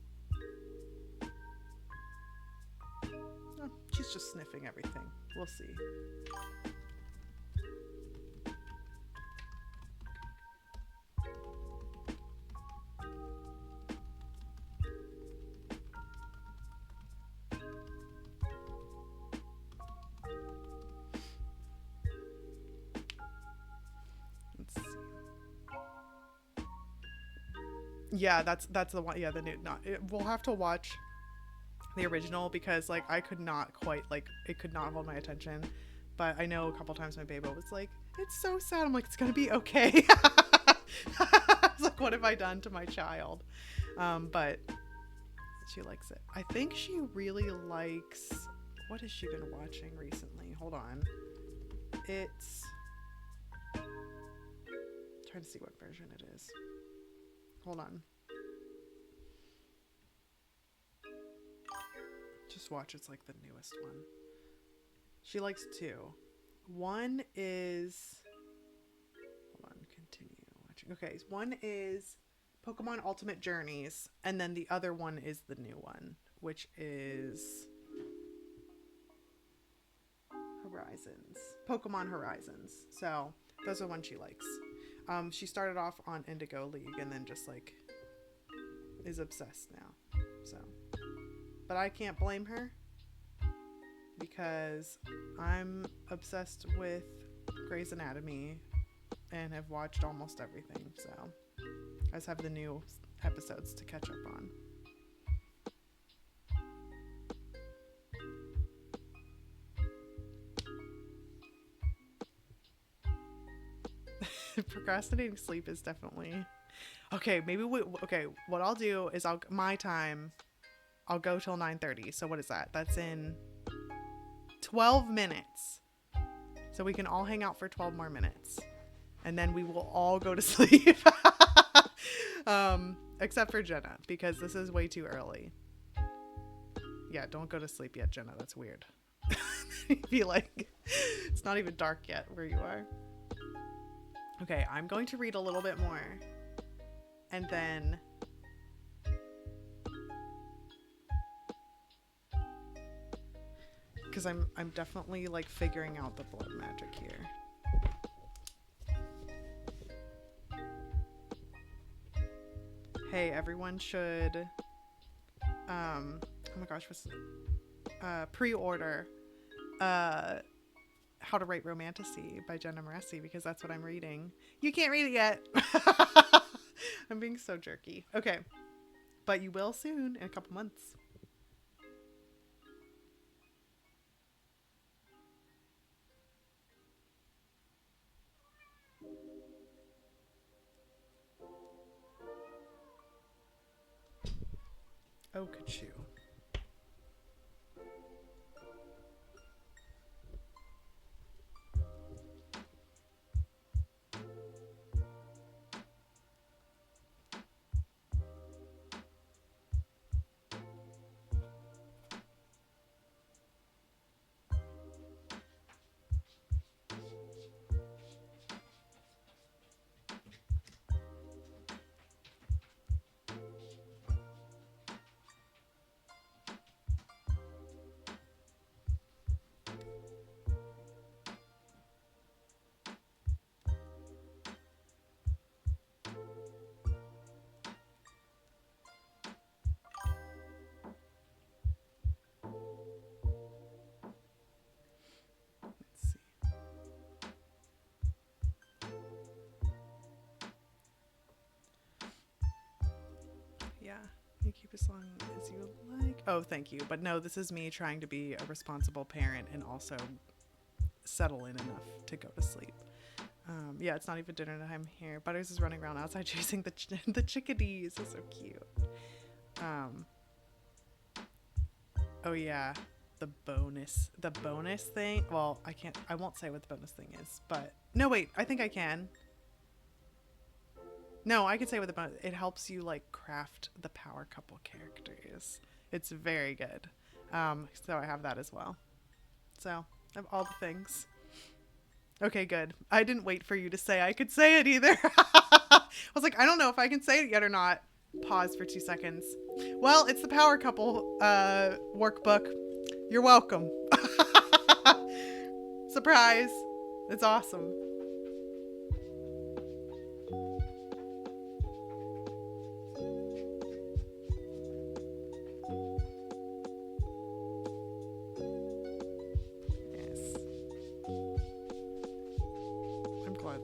Oh, she's just sniffing everything. We'll see. Let's see. Yeah, that's the one. Yeah, the new. We'll have to watch the original because like I could not quite like it could not hold my attention. But I know a couple times my Bebo was like, "It's so sad." I'm like, "It's gonna be okay." was like, what have I done to my child? But she likes it. I think she really likes, what has she been watching recently? Hold on. It's, trying to see what version it is. Hold on. Just watch, it's like the newest one. She likes two. One is, hold on, continue watching. Okay, one is Pokemon Ultimate Journeys, and then the other one is the new one, which is Horizons. Pokemon Horizons. So those are the ones she likes. She started off on Indigo League and then just like is obsessed now. So, but I can't blame her because I'm obsessed with Grey's Anatomy and have watched almost everything. So I just have the new episodes to catch up on. Procrastinating sleep is definitely okay. Maybe okay, what I'll do is I'll go till 9:30. So what is that? That's in 12 minutes. So we can all hang out for 12 more minutes and then we will all go to sleep. Except for Jenna, because this is way too early. Yeah, don't go to sleep yet, Jenna. That's weird. Be like, it's not even dark yet where you are. Okay, I'm going to read a little bit more. And then because I'm definitely like figuring out the blood magic here. Hey, everyone should oh my gosh, what's pre-order How to Write Romantasy by Jenna Morassi, because that's what I'm reading. You can't read it yet. I'm being so jerky. Okay. But you will soon, in a couple months. Oh, Kachoo. Yeah, you keep as long as you like. Oh, thank you. But no, this is me trying to be a responsible parent and also settle in enough to go to sleep. Yeah, it's not even dinner time here. Butters is running around outside chasing the chickadees. It's so cute. Oh yeah, the bonus thing. Well, I won't say what the bonus thing is, but no, wait, I think I can. No, I could say with the bonus, it helps you like craft the power couple characters. It's very good. So I have that as well. So I have all the things. Okay, good. I didn't wait for you to say I could say it either. I was like, I don't know if I can say it yet or not. Pause for 2 seconds. Well, it's the power couple workbook. You're welcome. Surprise. It's awesome.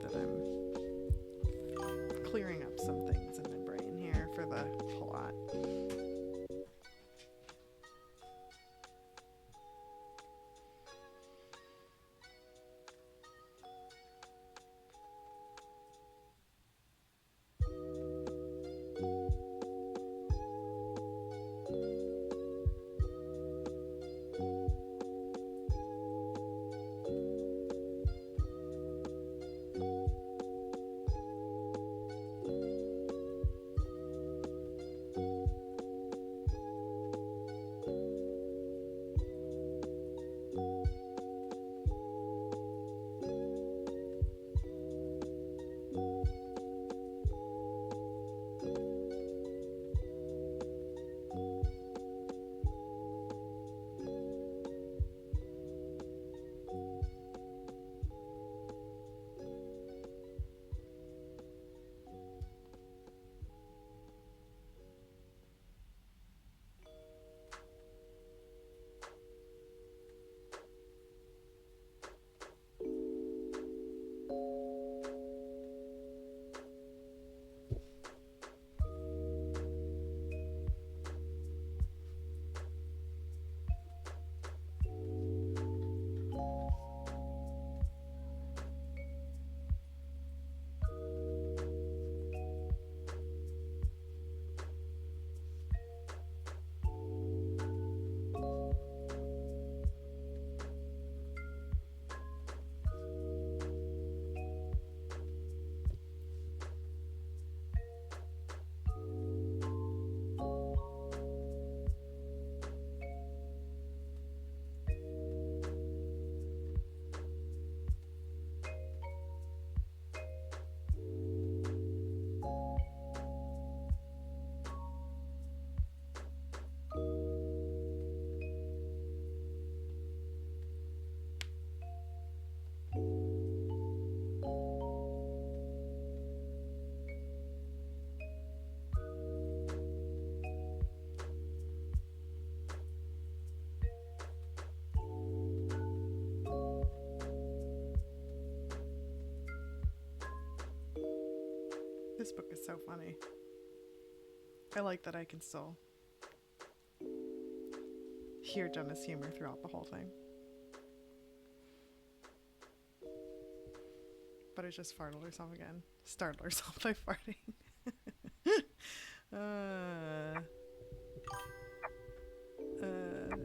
That I'm clearing up some things in my brain here for the plot. This book is so funny. I like that I can still hear Jenna's humor throughout the whole thing. But I just farted herself again. Startled herself by farting.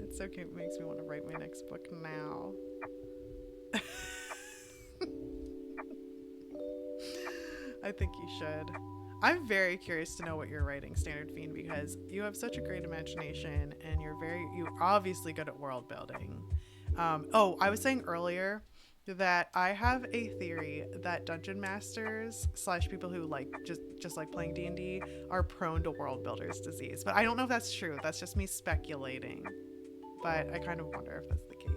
It's so cute. It makes me want to write my next book now. I think you should. I'm very curious to know what you're writing, Standard Fiend, because you have such a great imagination and you're obviously good at world building. I was saying earlier that I have a theory that dungeon masters / people who like just like playing D&D are prone to world builder's disease. But I don't know if that's true. That's just me speculating. But I kind of wonder if that's the case.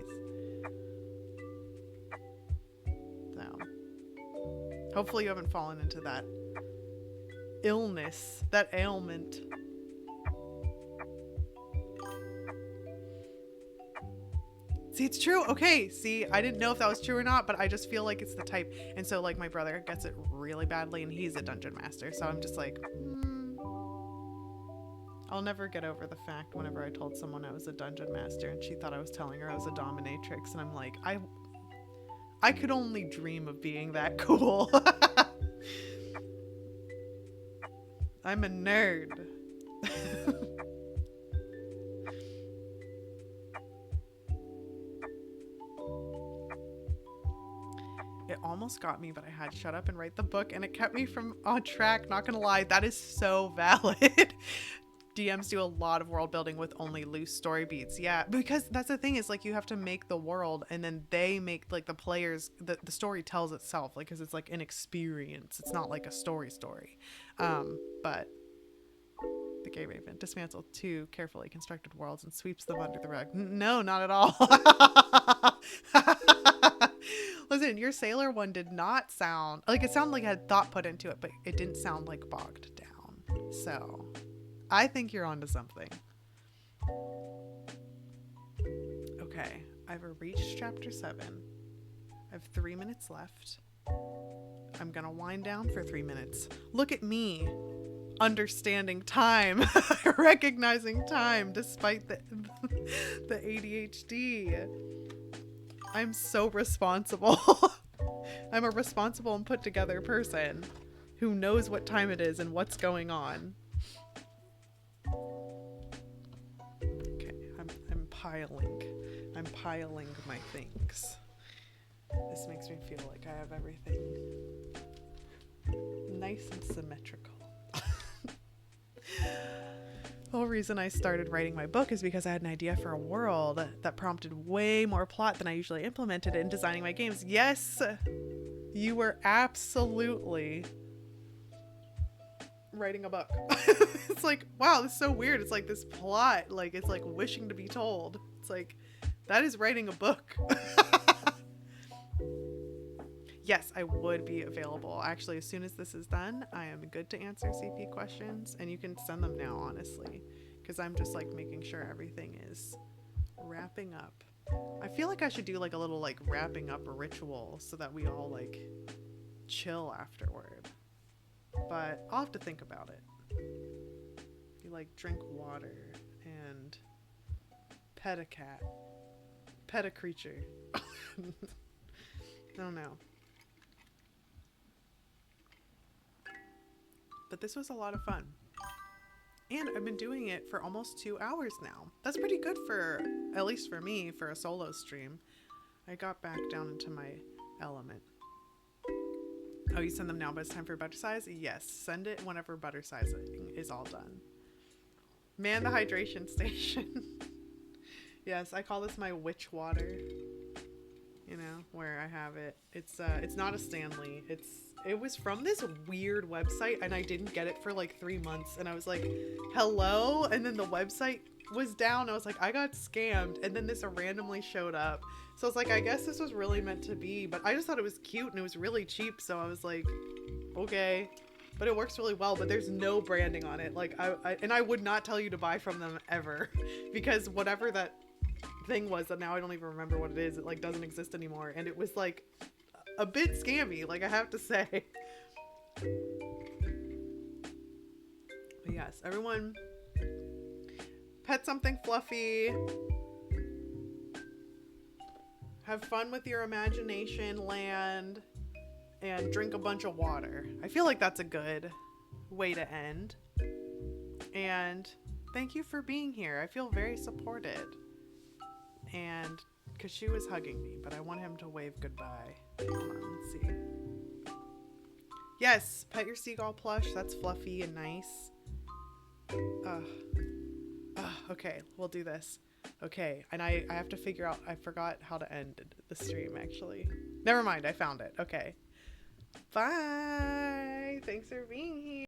So hopefully you haven't fallen into that illness, that ailment. See, it's true. Okay, see, I didn't know if that was true or not, but I just feel like it's the type. And so, like, my brother gets it really badly, and he's a dungeon master. So I'm just like, I'll never get over the fact whenever I told someone I was a dungeon master, and she thought I was telling her I was a dominatrix. And I'm like, I could only dream of being that cool. I'm a nerd. It almost got me, but I had to shut up and write the book, and it kept me from on track. Not gonna lie, that is so valid. DMs do a lot of world building with only loose story beats. Yeah, because that's the thing is like you have to make the world, and then they make like the players. The story tells itself, like because it's like an experience. It's not like a story. But the Gay Raven dismantles 2 carefully constructed worlds and sweeps them under the rug. No, not at all. Listen, your sailor one did not sound like it sounded like it had thought put into it, but it didn't sound like bogged down. So I think you're onto something. Okay, I've reached chapter 7. I have 3 minutes left. I'm gonna wind down for 3 minutes. Look at me, understanding time, recognizing time despite the ADHD. I'm so responsible. I'm a responsible and put together person who knows what time it is and what's going on. Okay, I'm piling my things. This makes me feel like I have everything nice and symmetrical. The whole reason I started writing my book is because I had an idea for a world that prompted way more plot than I usually implemented in designing my games. Yes, you were absolutely writing a book. It's like, wow, this is so weird. It's like this plot, like it's like wishing to be told. It's like, that is writing a book. Yes, I would be available. Actually, as soon as this is done, I am good to answer CP questions, and you can send them now, honestly, because I'm just like making sure everything is wrapping up. I feel like I should do like a little like wrapping up ritual so that we all like chill afterward. But I'll have to think about it. You like drink water and pet a cat. Pet a creature. I don't know. But this was a lot of fun. And I've been doing it for almost 2 hours now. That's pretty good for, at least for me, for a solo stream. I got back down into my element. Oh, you send them now, but it's time for butter size? Yes, send it whenever butter sizing is all done. Man the hydration station. Yes, I call this my witch water. You know, where I have it. It's not a Stanley. It was from this weird website, and I didn't get it for like 3 months, and I was like, hello? And then the website was down. I was like, I got scammed, and then this randomly showed up. So I was like, I guess this was really meant to be, but I just thought it was cute, and it was really cheap, so I was like, okay. But it works really well, but there's no branding on it. Like, I would not tell you to buy from them ever, because whatever that thing was that now I don't even remember what it is, it like doesn't exist anymore, and it was like a bit scammy, like I have to say. But yes, everyone pet something fluffy. Have fun with your imagination land. And drink a bunch of water. I feel like that's a good way to end. And thank you for being here. I feel very supported. And Kachoo is hugging me, but I want him to wave goodbye. Hold on, let's see. Yes, pet your seagull plush. That's fluffy and nice. Okay, we'll do this. Okay, and I have to figure out, I forgot how to end the stream, actually. Never mind, I found it. Okay. Bye. Thanks for being here.